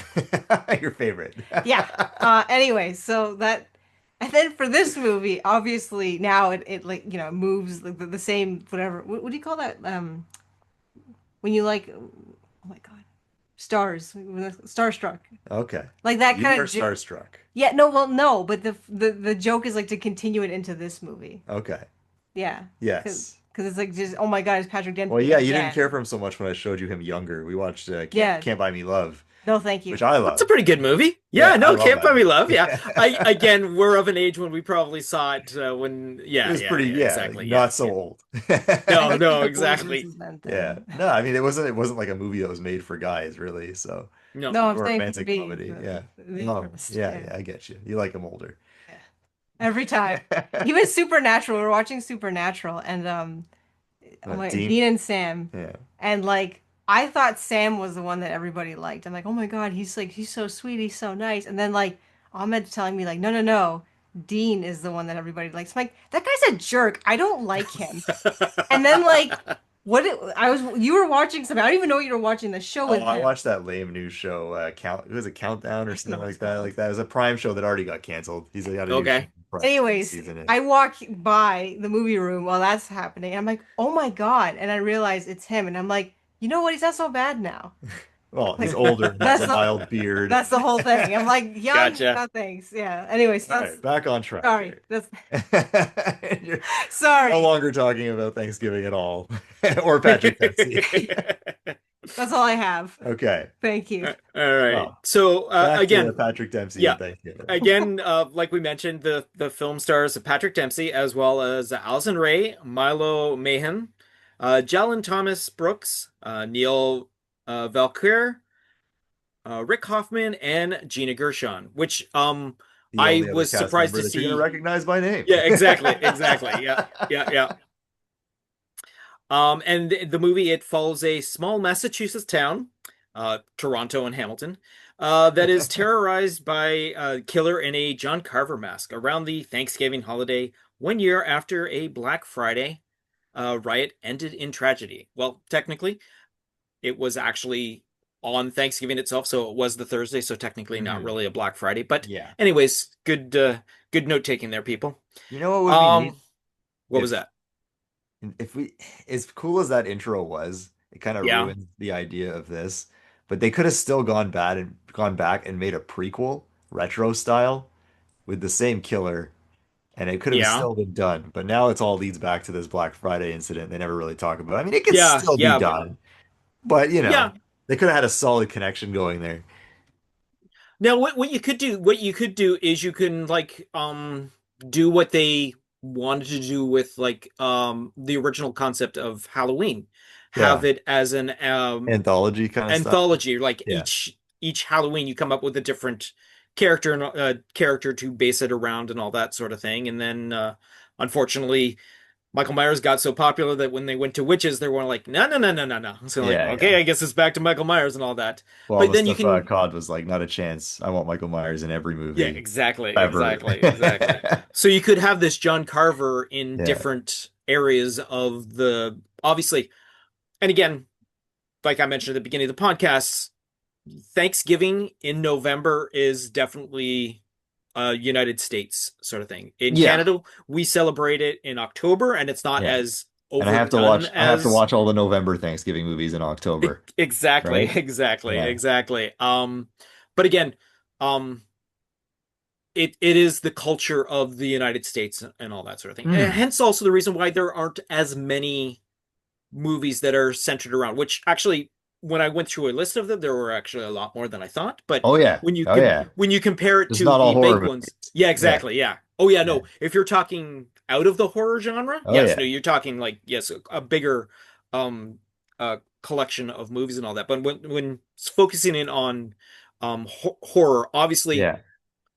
Your favorite. Yeah. Anyway, so that, and then for this movie, obviously now it like, moves like the same, whatever. What do you call that? When you like, oh my God, stars, starstruck. Okay. Like that You kind are of, starstruck. yeah, no, well, no, but the joke is like to continue it into this movie. Okay. Yeah. Yes. Because it's like just, oh my God, it's Patrick Well, Dempsey yeah, you didn't again. care for him so much when I showed you him younger. We watched Yeah. Can't Buy Me Love. No, thank which you. I That's a love. pretty good movie. Yeah, Yeah, I no, love Can't that Buy Me Love. movie. Yeah, I again, we're of an age when we probably saw it when. It Yeah, was yeah, pretty, yeah, yeah, like exactly. Yeah, not so yeah. old. I No, think he's no, the boys exactly. versus men Yeah. thing. No, I mean it wasn't like a movie that was made for guys, really. So, No. No, I'm or a saying for romantic me, comedy. Yeah. me Oh, first. yeah, Yeah. yeah, I get you. You like them older. Yeah. Every time. Even Supernatural, we're watching Supernatural and oh my Dean. Dean and Sam. Yeah. And like I thought Sam was the one that everybody liked. I'm like, oh my God, he's so sweet, he's so nice. And then like Ahmed's telling me like, no, no, no, Dean is the one that everybody likes. I'm like, that guy's a jerk. I don't like him. And then like you were watching something. I don't even know what you were watching the show Oh, with I him. watched that lame news show, it was a Countdown or I don't know something what it's like that. called. Like that. It was a Prime show that already got canceled. He's got a new show Okay. on Prime Anyways, season it. I walk by the movie room while that's happening. And I'm like, oh my God. And I realize it's him. And I'm like, you know what? He's not so bad now. Well, he's Like older and has that's a the mild beard. that's the whole thing. I'm like, young, Gotcha. no thanks. Yeah. Anyways, All that's right, back on track sorry. here. That's You're no sorry. longer talking about Thanksgiving at all, or Patrick Dempsey. That's all I have. Okay, Thank you. All right. well, So back to again, Patrick Dempsey yeah. and Thanksgiving. Again, like we mentioned, the film stars Patrick Dempsey as well as Alison Ray, Milo Mahan, Jalen Thomas Brooks, Neil Valkyr, Rick Hoffman, and Gina Gershon. Which The I only other was cast surprised member to that you're going to see. recognize by name. Yeah, exactly, exactly. Yeah, yeah, yeah. And the movie, it follows a small Massachusetts town, Toronto and Hamilton, that is terrorized by a killer in a John Carver mask around the Thanksgiving holiday 1 year after a Black Friday riot ended in tragedy. Well, technically, it was actually on Thanksgiving itself, so it was the Thursday, so technically not Mhm. really a Black Friday. But Yeah. anyways, good note taking there, people. You know what would be neat Um, what was if that? if we as cool as that intro was, it kind of Yeah, ruins the idea of this. But they could have still gone back and made a prequel retro style with the same killer, and it could have yeah. still been done. But now it's all leads back to this Black Friday incident. They never really talk about. I mean, it could Yeah, still be yeah, but done, but yeah. they could have had a solid connection going there. Now, what you could do is you can like do what they wanted to do with like the original concept of Halloween. Have Yeah, it as an anthology kind of stuff. anthology, like Yeah, each Halloween you come up with a different character to base it around and all that sort of thing. And then unfortunately Michael Myers got so popular that when they went to witches, they were like, no, no, no, no, no, no. So like, yeah, okay, yeah. I guess it's back to Michael Myers and all that. Well, But then you Mustafa can, Cod was like, not a chance. I want Michael Myers in every yeah, movie exactly, ever. exactly, exactly. So you could have this John Carver in Yeah. different areas of the, obviously, and again, like I mentioned at the beginning of the podcast, Thanksgiving in November is definitely a United States sort of thing. In Yeah. Canada, we celebrate it in October, and it's not Yeah. as And I have to overdone watch I have to as watch all the November Thanksgiving movies in October, exactly, right? exactly, Yeah. exactly. But again, um, it is the culture of the United States and all that sort of thing. And Hmm. hence also the reason why there aren't as many movies that are centered around, which actually when I went through a list of them, there were actually a lot more than I thought. But Oh yeah. Oh yeah. when you compare it Just to not all the horror big movies. ones, yeah, Yeah. exactly, yeah. Oh yeah, Yeah. no. If you're talking out of the horror genre, Oh yes, no, yeah. you're talking like yes, a bigger collection of movies and all that. But when focusing in on horror, obviously Yeah.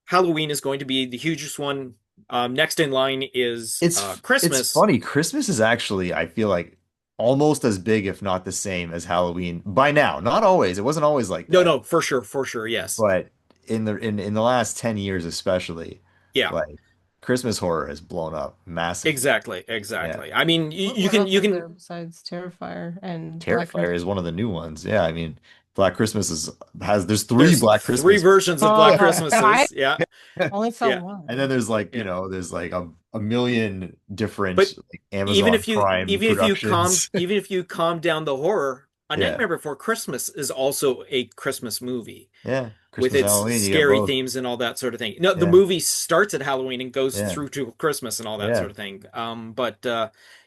Halloween is going to be the hugest one. Next in line is It's Christmas. funny. Christmas is actually, I feel like, almost as big, if not the same, as Halloween by now. Not always. It wasn't always like No, that. no, for sure, yes. But in the last 10 years especially, Yeah, like Christmas horror has blown up massively. exactly, Yeah. exactly. I mean, What else you is can there besides Terrifier and Black Terrifier Christmas? is one of the new ones. Yeah, I mean, Black Christmas there's three there's Black three Christmas. versions of Black Oh, I Christmases. Yeah, only saw yeah, And then one. there's like, yeah. there's like a million But different like, Amazon Prime productions. even if you calm down the horror, A Yeah. Nightmare Before Christmas is also a Christmas movie Yeah. with Christmas, its Halloween, you got scary both. themes and all that sort of thing. No, the Yeah. movie starts at Halloween and goes Yeah. through to Christmas and all that Yeah. sort of thing. But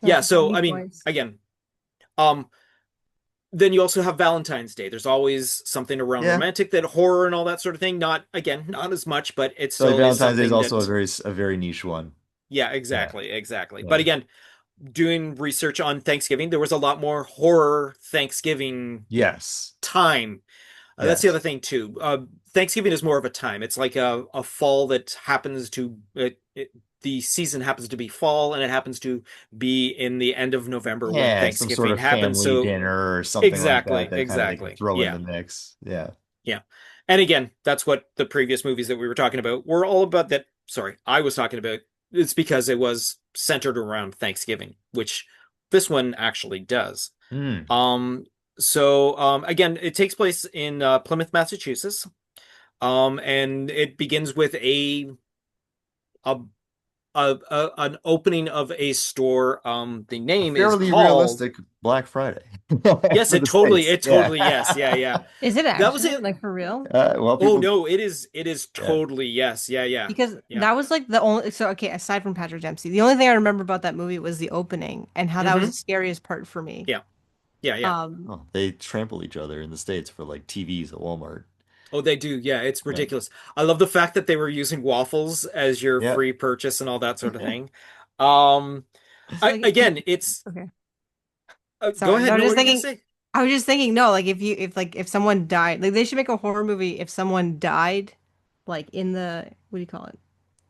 Oh, yeah, got so me I mean, twice. again, um, then you also have Valentine's Day. There's always something around Yeah. romantic, that horror and all that sort of thing. Not again, not as much, but it So like still is Valentine's Day is something also that, a very niche one. yeah, Yeah. exactly, exactly. But Yeah. again, doing research on Thanksgiving, there was a lot more horror Thanksgiving Yes. time. That's the other Yes. thing too. Thanksgiving is more of a time. It's like a fall that happens to the season happens to be fall, and it happens to be in the end of November when Yeah, some sort Thanksgiving of happens. family So dinner or something like that exactly, that kind of they can exactly. throw in Yeah, the mix. Yeah. yeah. And again, that's what the previous movies that we were talking about were all about. That, sorry, I was talking about. It's because it was centered around Thanksgiving, which this one actually does. Hmm. Um, again, it takes place in Plymouth, Massachusetts. And it begins with a, an opening of a store. The A name is fairly called. realistic Black Friday Yes, for the States. it Yeah. totally, yes, yeah, yeah. Is it That was actually it. like for real? Well, Oh people, no, it is yeah. totally, yes, yeah, yeah, Because yeah. that was like the only, so okay, aside from Patrick Dempsey, the only thing I remember about that movie was the opening and how that was Mm-hmm. the scariest part for me. Yeah, yeah, yeah. Um, Oh, they trample each other in the States for like TVs at Walmart. Oh, they do. Yeah, it's Yeah. ridiculous. I love the fact that they were using waffles as your Yeah. free purchase and all that sort of thing. Um, so like, again, it's okay, go sorry. No, ahead. I'm No, what just are you gonna thinking, say? I was just thinking, no, like if someone died, like they should make a horror movie if someone died, like in the, what do you call it?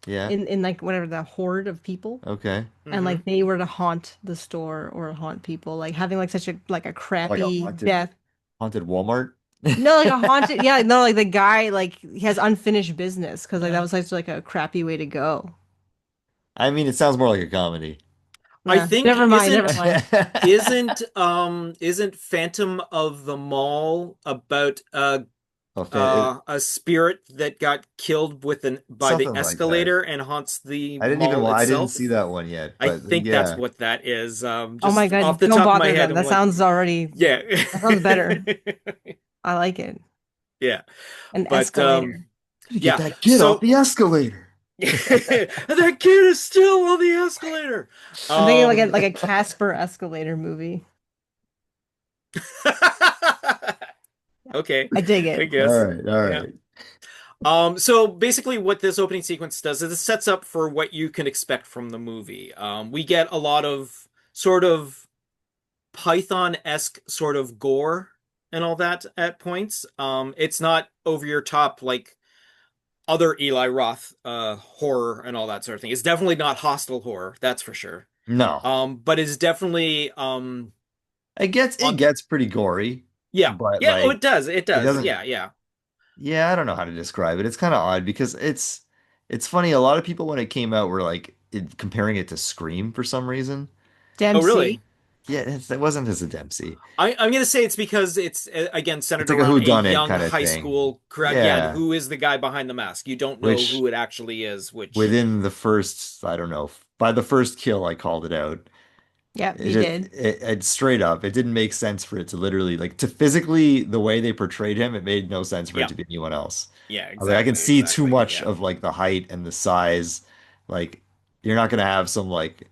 Yeah. In like whatever the horde of people. Okay. And Mm-hmm. like they were to haunt the store or haunt people, like having like such a like a Like a crappy death. haunted Walmart. No, like a haunted, yeah, no, like the guy like he has unfinished business because like that was like a crappy way to go. I mean, it sounds more like a comedy. I Yeah, think never mind, never mind. isn't Phantom of the Mall about Oh, a spirit that got killed with an by the something like that. escalator and haunts the I didn't mall see itself? that one yet, I but think that's yeah. what that is. Oh my Just off God, the don't top of my bother head, then. I'm That like, sounds already, yeah. that sounds better. I like it. Yeah. An But escalator. Gotta get yeah. that kid off So the escalator. that kid is still on the escalator. I'm thinking Um like a Casper escalator movie. okay, I dig I it. All guess. right, all Yeah. right. So basically what this opening sequence does is it sets up for what you can expect from the movie. We get a lot of sort of Python-esque sort of gore and all that at points. It's not over your top like other Eli Roth horror and all that sort of thing. It's definitely not hostile horror, that's for sure. No, But it's definitely it on gets pretty gory, yeah. but Yeah, oh like it does. It it does. doesn't. Yeah, yeah. Yeah, I don't know how to describe it. It's kind of odd because it's funny. A lot of people when it came out were like comparing it to Scream for some reason. Oh Dempsey. really? Yeah, it wasn't as a Dempsey. I'm gonna say it's because it's again It's centered like a around a whodunit young kind of high thing. school crowd. Yeah, Yeah, who is the guy behind the mask? You don't know which who it actually is, which within the first, I don't know, by the first kill, I called it out. Yep, It you just did. it straight up, it didn't make sense for it to literally like to physically the way they portrayed him, it made no sense for it yeah, to be anyone else. yeah, I was like, I can exactly, see too exactly. much Yeah. of like the height and the size. Like, you're not gonna have some like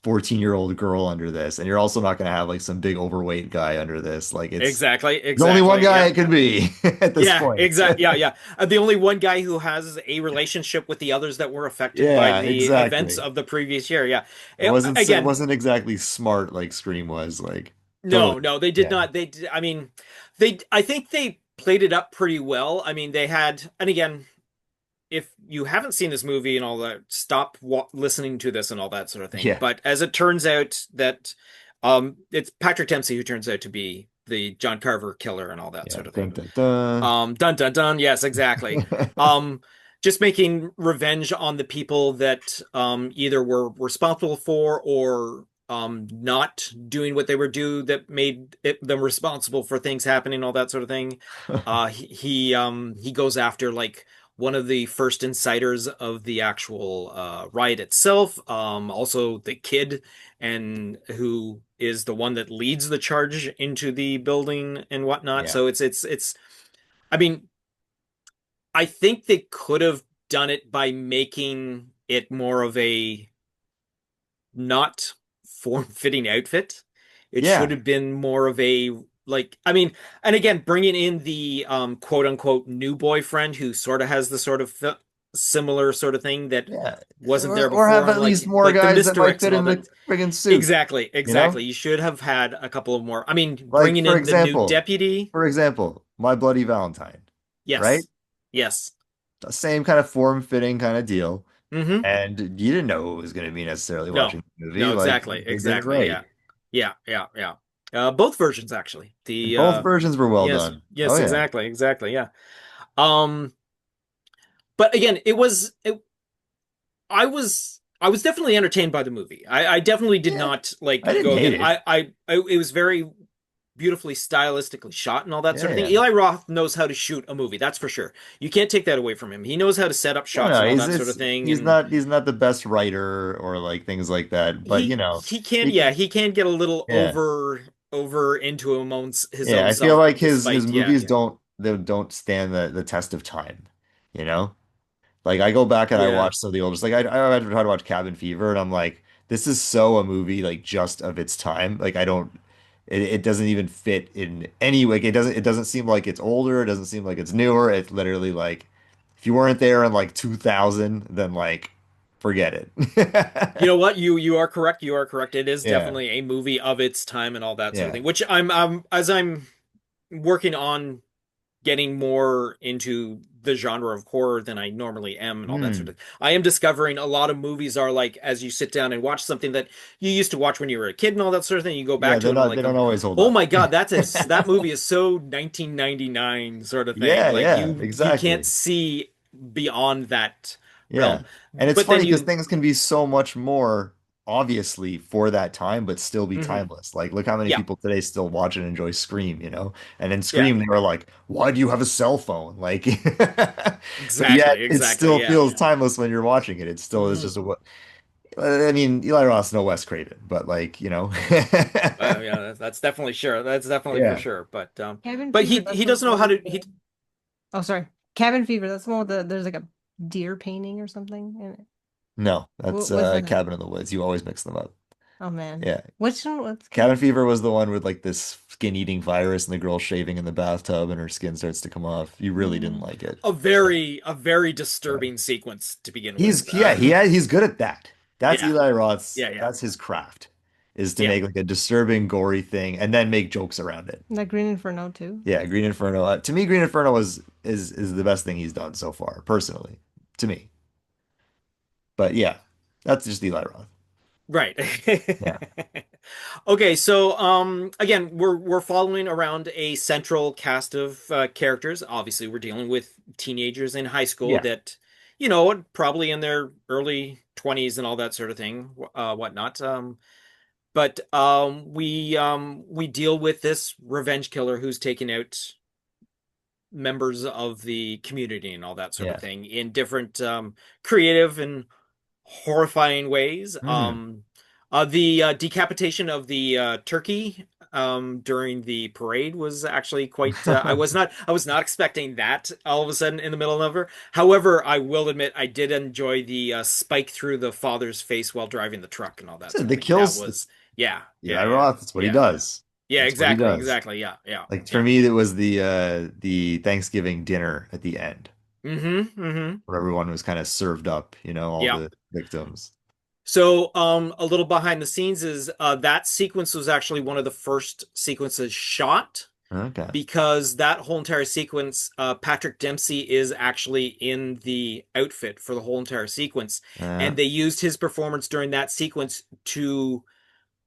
14-year-old girl under this, and you're also not gonna have like some big overweight guy under this. Like Exactly, there's only one exactly. guy Yeah. it could be at this Yeah, point. exactly. Yeah, yeah. The only one guy who has a relationship with the others that were affected by Yeah, the events exactly. of the previous year. Yeah. It Again, wasn't exactly smart like Scream was. Like totally. no, no, they did Yeah. not. I mean, I think they played it up pretty well. I mean, they had, and again, if you haven't seen this movie and all that, stop listening to this and all that sort of thing. Yeah. But as it turns out that, it's Patrick Dempsey who turns out to be the John Carver killer and all that Yeah. sort of Dun, thing. dun, dun. Dun dun dun. Yes, exactly. Um, just making revenge on the people that either were responsible for or not doing what they were due that made them responsible for things happening, all that sort of thing. He goes after like one of the first inciters of the actual riot itself. Also the kid and who is the one that leads the charge into the building and whatnot. Yeah. So it's I mean, I think they could have done it by making it more of a not form-fitting outfit. It should Yeah. have been more of a like I mean, and again, bringing in the quote unquote new boyfriend who sort of has the sort of similar sort of thing that Yeah. wasn't there Or have before, and at least more like the guys that might misdirects fit and all in the that. friggin' suit, Exactly, you know? exactly. You should have had a couple of more. I mean, Like bringing in the new deputy. for example, My Bloody Valentine, right? Yes, yes. The same kind of form-fitting kind of deal. Mm-hmm. And you didn't know who was going to be necessarily No, watching the movie. no, Like exactly, they did it exactly. right. Yeah, yeah, yeah, yeah. Both versions actually. And The both versions were well yes, done. Oh yes, yeah. exactly, exactly. Yeah. Um, but again, I was definitely entertained by the movie. I definitely did Yeah. not I like didn't go hate again. it. It was very beautifully stylistically shot and all that Yeah, sort of thing. yeah. Eli Roth knows how to shoot a movie, that's for sure. You can't take that away from him. He knows how to set up No, shots no, and all that sort of thing, and he's not the best writer or like things like that. But you know, he can he yeah, can he can get a little yeah. over into his Yeah. own I feel self like his despite movies yeah. don't stand the test of time, you know? Like I go back and I Yeah. watch some of the oldest. Like I try to watch Cabin Fever, and I'm like, this is so a movie like just of its time. Like I don't, it doesn't even fit in any way. It doesn't seem like it's older. It doesn't seem like it's newer. It's literally like, if you weren't there in like 2000, then like, forget You it. know what? You are correct. You are correct. It is Yeah, definitely a movie of its time and all that sort of yeah. thing, which I'm as I'm working on getting more into the genre of horror than I normally am and all that sort Hmm. of. I am discovering a lot of movies are like as you sit down and watch something that you used to watch when you were a kid and all that sort of thing. You go Yeah, back to it and they like, don't always hold oh up. my God, that movie is so 1999 sort of thing. Yeah, Like yeah, you can't exactly. see beyond that Yeah. realm. And it's But then funny because you, things can be so much more obviously for that time, but still be mhm. timeless. Like, look how many Yeah, people today still watch and enjoy Scream, you know? And in yeah, Scream, they were like, why do you have a cell phone? Like, but yet exactly, it exactly. still Yeah. feels timeless when you're watching it. It still is Hmm. just a what I mean, Eli Roth's no Wes Craven, but like, you know. Yeah, that's definitely sure. That's definitely for Yeah. sure. Cabin But Fever, he that's the doesn't know one how with to. the. Oh, sorry. Cabin Fever, that's the one with the. There's like a deer painting or something in it. No, that's What's that? Cabin in the Woods. You always mix them up. Oh man. Yeah. Which one? What's Cabin Cabin? Fever was the one with like this skin-eating virus and the girl shaving in the bathtub and her skin starts to come off. You really didn't Mm. like it. A very Yeah. disturbing sequence to begin with. He's good at that. That's Yeah, Eli Roth's yeah, yeah, that's his craft is to yeah. make like a disturbing, gory thing and then make jokes around it. That Green Inferno too. Yeah, Green Inferno. To me, Green Inferno is the best thing he's done so far, personally. To me. But yeah, that's just Eli Roth. Right. Yeah. Okay, so again, we're following around a central cast of characters. Obviously, we're dealing with teenagers in high school Yeah. that, probably in their early 20s and all that sort of thing, whatnot. But we deal with this revenge killer who's taking out members of the community and all that sort of Yeah. thing in different creative and horrifying ways. Hmm. The decapitation of the turkey during the parade was actually quite. I was not expecting that all of a sudden in the middle of her. However, I will admit I did enjoy the spike through the father's face while driving the truck and all that So sort of the thing. That kills, was yeah, yeah, Eli yeah, Roth, that's what he yeah, does. yeah. That's what he Exactly, does. exactly. Yeah, yeah, Like for yeah. me, it was the Thanksgiving dinner at the end Mm-hmm. Mm-hmm. where everyone was kind of served up, you know, all Yeah. the victims. So, a little behind the scenes is that sequence was actually one of the first sequences shot Okay. because that whole entire sequence, Patrick Dempsey is actually in the outfit for the whole entire sequence, Uh, and they used his performance during that sequence to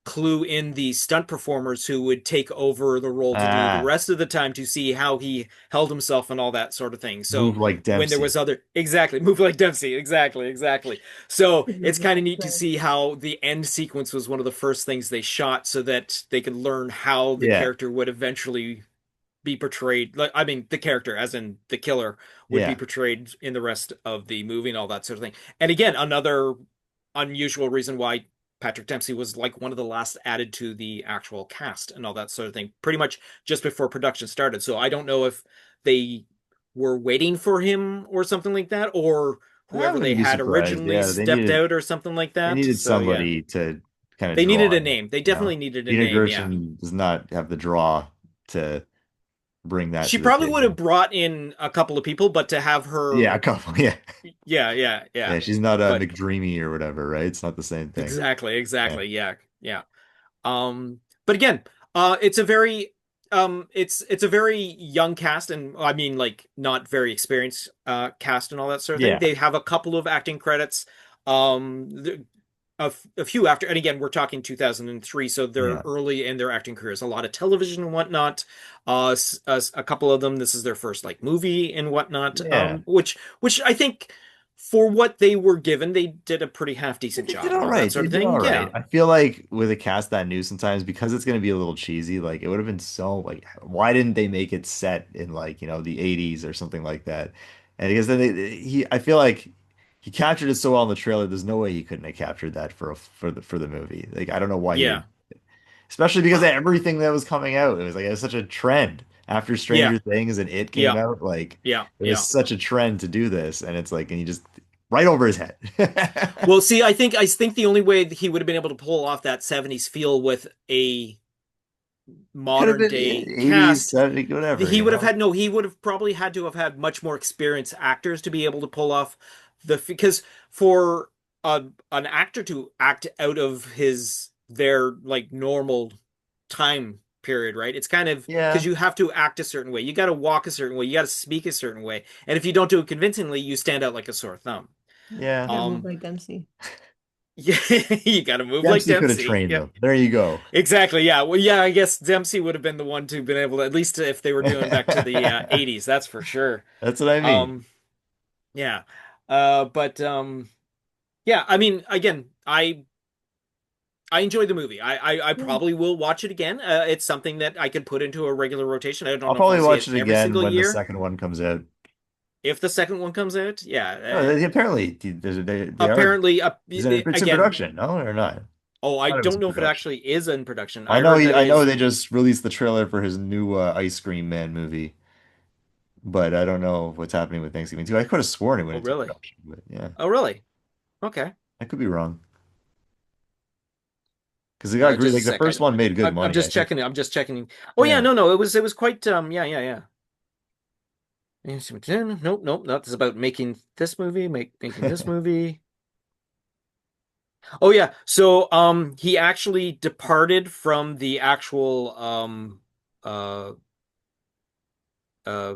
clue in the stunt performers who would take over the role to do the ah, rest of the time to see how he held himself and all that sort of thing. So move like when there Dempsey. was other exactly move like Dempsey, exactly, exactly. So it's kind of neat to Sorry. see how the end sequence was one of the first things they shot so that they could learn how the Yeah. character would eventually be portrayed. Like I mean the character as in the killer would be Yeah. portrayed in the rest of the movie and all that sort of thing. And again, another unusual reason why Patrick Dempsey was like one of the last added to the actual cast and all that sort of thing, pretty much just before production started. So I don't know if they were waiting for him or something like that, or I whoever they wouldn't be had surprised. originally Yeah, stepped out or something like they that. needed So yeah, somebody to kind of they draw needed a on it, name. They you know. definitely needed a Peter name. Yeah. Gershon does not have the draw to bring that She to the probably would have table. brought in a couple of people, but to have Yeah, her, a couple. Yeah, yeah, yeah, yeah. yeah. She's not a But McDreamy or whatever, right? It's not the same thing. exactly, Yeah, exactly, yeah, yeah. But again, it's a very it's a very young cast, and I mean like not very experienced cast and all that sort of thing. yeah, They have a couple of acting credits. Um, a few after, and again, we're talking 2003, so they're yeah, early in their acting careers. A lot of television and whatnot. A couple of them, this is their first like movie and whatnot. yeah. Which I think for what they were given, they did a pretty half decent They did job all and all that right. They sort of did all thing. right. Yeah, I feel like with a cast that new sometimes because it's gonna be a little cheesy, like it would have been so like why didn't they make it set in like, the 80s or something like that? And because then I feel like he captured it so well in the trailer, there's no way he couldn't have captured that for the movie. Like I don't know why he yeah, did. Especially because of everything that was coming out. It was such a trend. After yeah, Stranger Things and It came yeah, out, like yeah, it was yeah. such a trend to do this, and it's like, and you just right over his head. Well, see, I think the only way that he would have been able to pull off that 70s feel with a Could have modern been day 80s, cast, 70s, whatever, he would have had no, he would have probably had to have had much more experienced actors to be able to pull off because for an actor to act out of their like normal time period, right? It's kind of because Yeah, you have to act a certain way. You got to walk a certain way. You got to speak a certain way. And if you don't do it convincingly, you stand out like a sore thumb. yeah. Gotta move Um, like Dempsey. yeah, you got to move like Dempsey could have Dempsey. trained Yeah. them. There you go. Exactly. Yeah. Well, yeah, I guess Dempsey would have been the one to been able to, at least if they were doing back to the That's 80s, that's for sure. what I mean. Um, yeah. But yeah, I mean, again, I enjoyed the movie. I Yeah. probably will watch it again. It's something that I could put into a regular rotation. I don't I'll know if I'll probably see watch it it every again single when the year. second one comes out. If the second one comes out, Oh, yeah. apparently they are. Apparently, It's in again, production, no, or not? oh, I Thought it was don't in know if it production. actually is in production. I I know heard that I know is. they just released the trailer for his new Ice Cream Man movie, but I don't know what's happening with Thanksgiving too. I could have sworn it went Oh, into really? production, but yeah, Oh, really? Okay. I could be wrong. Because it got Just a like the sec. first one made good I'm money. I just think. checking. I'm just checking. Oh yeah, Yeah. no. It was quite yeah. Nope, nope. Not this is about making this movie, making this movie. Oh yeah. So he actually departed from the actual uh uh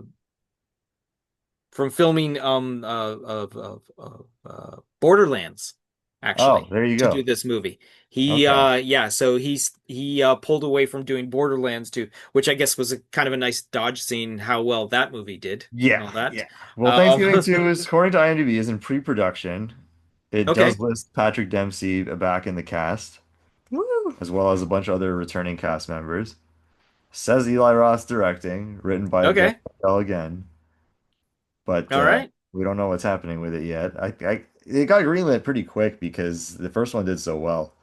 from filming Borderlands Oh, actually there you to do go. this movie. He Okay. yeah, so he pulled away from doing Borderlands too, which I guess was a kind of a nice dodge scene how well that movie did and Yeah, all that. yeah. Well, Thanksgiving Uh, 2 is, according to IMDb, is in pre-production. It does okay. list Patrick Dempsey back in the cast, Woo! as well as a bunch of other returning cast members. Says Eli Roth directing, written by Jeff Okay. Bell again, but All right. we don't know what's happening with it yet. It got greenlit pretty quick because the first one did so well.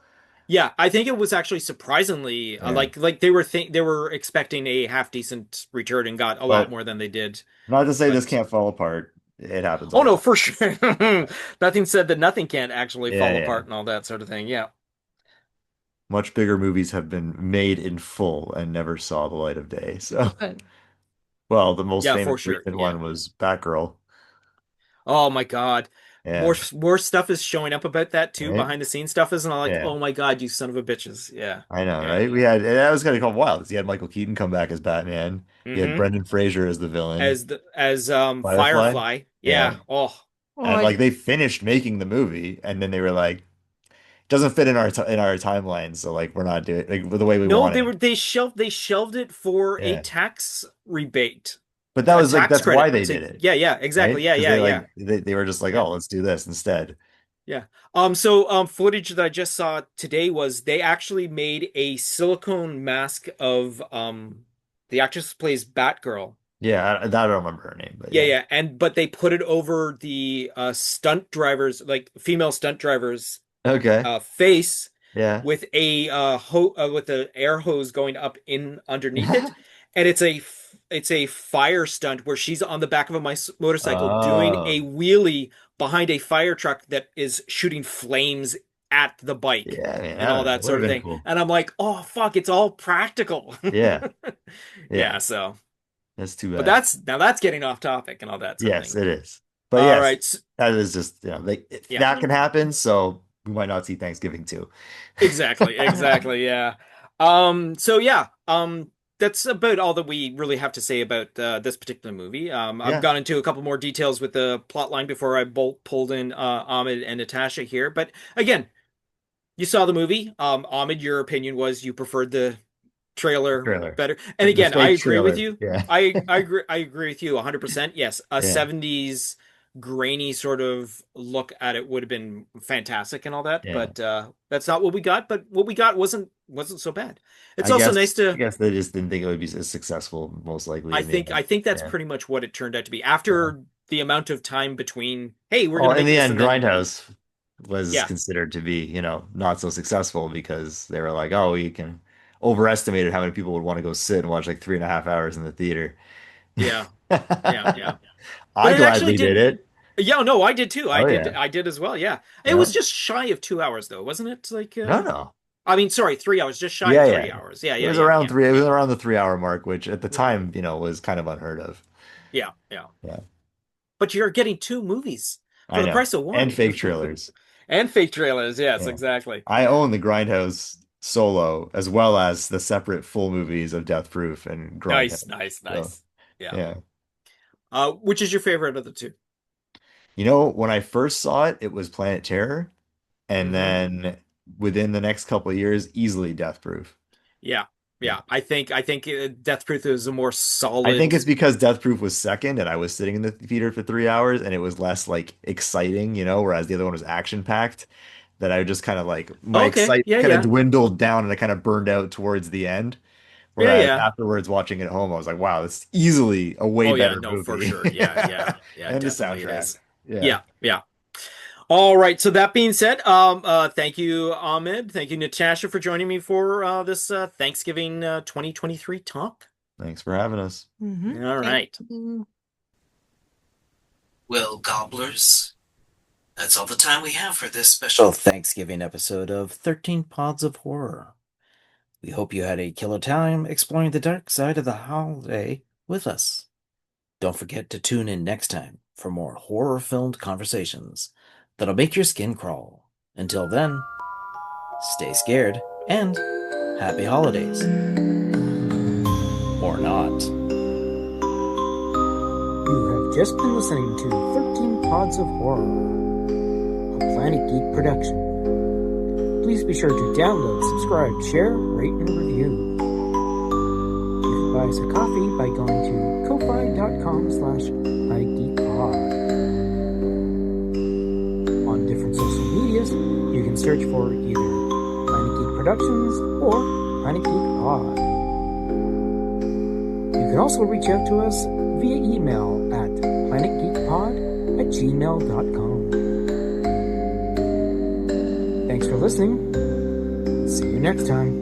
Yeah, I think it was actually surprisingly Yeah. like they were expecting a half decent return and got a lot But more than they did. not to say this But can't fall apart. It happens oh all the no, time. for sure. Nothing said that nothing can't actually Yeah, fall yeah. apart and all that sort of thing. Yeah. Much bigger movies have been made in full and never saw the light of day. So, 100%. well, the most Yeah, famous for sure. recent Yeah. one was Batgirl. Oh my God. Yeah. More stuff is showing up about that too. Right? Behind the scenes stuff is and I'm like, Yeah. oh my God, you son of a bitches. Yeah. I know, Yeah. right? We had that was kind of called wild. You had Michael Keaton come back as Batman. You had Mm-hmm. Brendan Fraser as the villain. As Firefly. Firefly. Yeah. Yeah. Oh. Oh, And like they finished making the movie and then they were like, doesn't fit in our timeline, so like we're not doing like the way we No, want it. they shelved it for a Yeah. tax rebate, But that a was like tax that's why credit they to did it, yeah, exactly. right? Yeah, Because yeah, they yeah. like they were just like, Yeah. oh, let's do this instead. Yeah. Footage that I just saw today was they actually made a silicone mask of the actress who plays Batgirl. Yeah, I don't remember her name, but Yeah, yeah. yeah. And but they put it over the stunt drivers, like female stunt drivers Okay. face Yeah. with a with an air hose going up in underneath it, and it's a fire stunt where she's on the back of a motorcycle doing Oh. a wheelie behind a fire truck that is shooting flames at the bike Yeah, man, and I all don't know. that Would sort have of been thing. cool. And I'm like, oh fuck, it's all practical. Yeah, Yeah, yeah. so That's too but bad. that's getting off topic and all that sort of Yes, thing. it is. But All yes, right. that is just, Yeah. that can happen, so we might not see Thanksgiving too. Exactly, Yeah. exactly, yeah. So yeah, that's about all that we really have to say about this particular movie. I've Yeah, gone into a couple more details with the plot line before I pulled in Ahmed and Natasha here. But again, you saw the movie. Ahmed, your opinion was you preferred the trailer trailer. better. And The again, I fake agree with trailer. you. Yeah. I agree with you 100%. Yes, a Yeah. 70s grainy sort of look at it would have been fantastic and all that, Yeah. but that's not what we got, but what we got wasn't so bad. It's I also guess nice I to guess they just didn't think it would be as successful, most likely in the end. I think that's Yeah. pretty much what it turned out to be Yeah. after the amount of time between, hey, we're going Well, to in make the this end, and then Grindhouse was yeah. considered to be, not so successful because they were like, oh, we can overestimated how many people would want to go sit and watch like 3.5 hours in the theater. Yeah. Yeah, yeah. But I it actually gladly did did. it. Yeah, no, I did too. Oh yeah. I did as well. Yeah. It was Yeah. just shy of 2 hours though, wasn't it? Like, No, no. I mean, sorry, 3 hours, just shy of Yeah, yeah. 3 hours. Yeah, It yeah, was yeah, around yeah, three. It was yeah. around the 3 hour mark, which at the Mhm. time, was kind of unheard of. Yeah, yeah. Yeah, But you're getting two movies for I the know. price of And one. fake trailers. And fake trailers. Yes, Yeah. exactly. I own the Grindhouse solo as well as the separate full movies of Death Proof and Nice, Grindhouse. nice, So, nice. Yeah. yeah. Which is your favorite of the two? When I first saw it, it was Planet Terror, and Hmm. then within the next couple of years, easily Death Proof. Yeah, Yeah. yeah. I think Death Proof is a more I think solid. it's because Death Proof was second and I was sitting in the theater for 3 hours and it was less like exciting, whereas the other one was action packed, that I just kind of like my Oh, okay. excitement Yeah, kind of yeah. dwindled down and I kind of burned out towards the end. Yeah, Whereas yeah. afterwards watching it at home, I was like, wow, it's easily a way Oh, yeah. better No, for movie. sure. Yeah, yeah, yeah. It And the definitely soundtrack. is. Yeah. Yeah, yeah. All right. So that being said, thank you, Ahmed. Thank you, Natasha, for joining me for this Thanksgiving 2023 talk. Thanks for having us. Mm-hmm. All Thank right. you. Well, gobblers, that's all the time we have for this special Thanksgiving episode of 13 Pods of Horror. We hope you had a killer time exploring the dark side of the holiday with us. Don't forget to tune in next time for more horror-filmed conversations that'll make your skin crawl. Until then, stay scared and happy holidays. Or not. You have just been listening to 13 Pods of Horror, a Planet Geek production. Please be sure to download, subscribe, share, rate, and review. You can buy us a coffee by going to ko-fi.com/planetgeekpod. On different social medias, you can search for either Planet Geek Productions or Planet Geek Pod. You can also reach out to us via email at planetgeekpod@gmail.com. Thanks for listening. See you next time.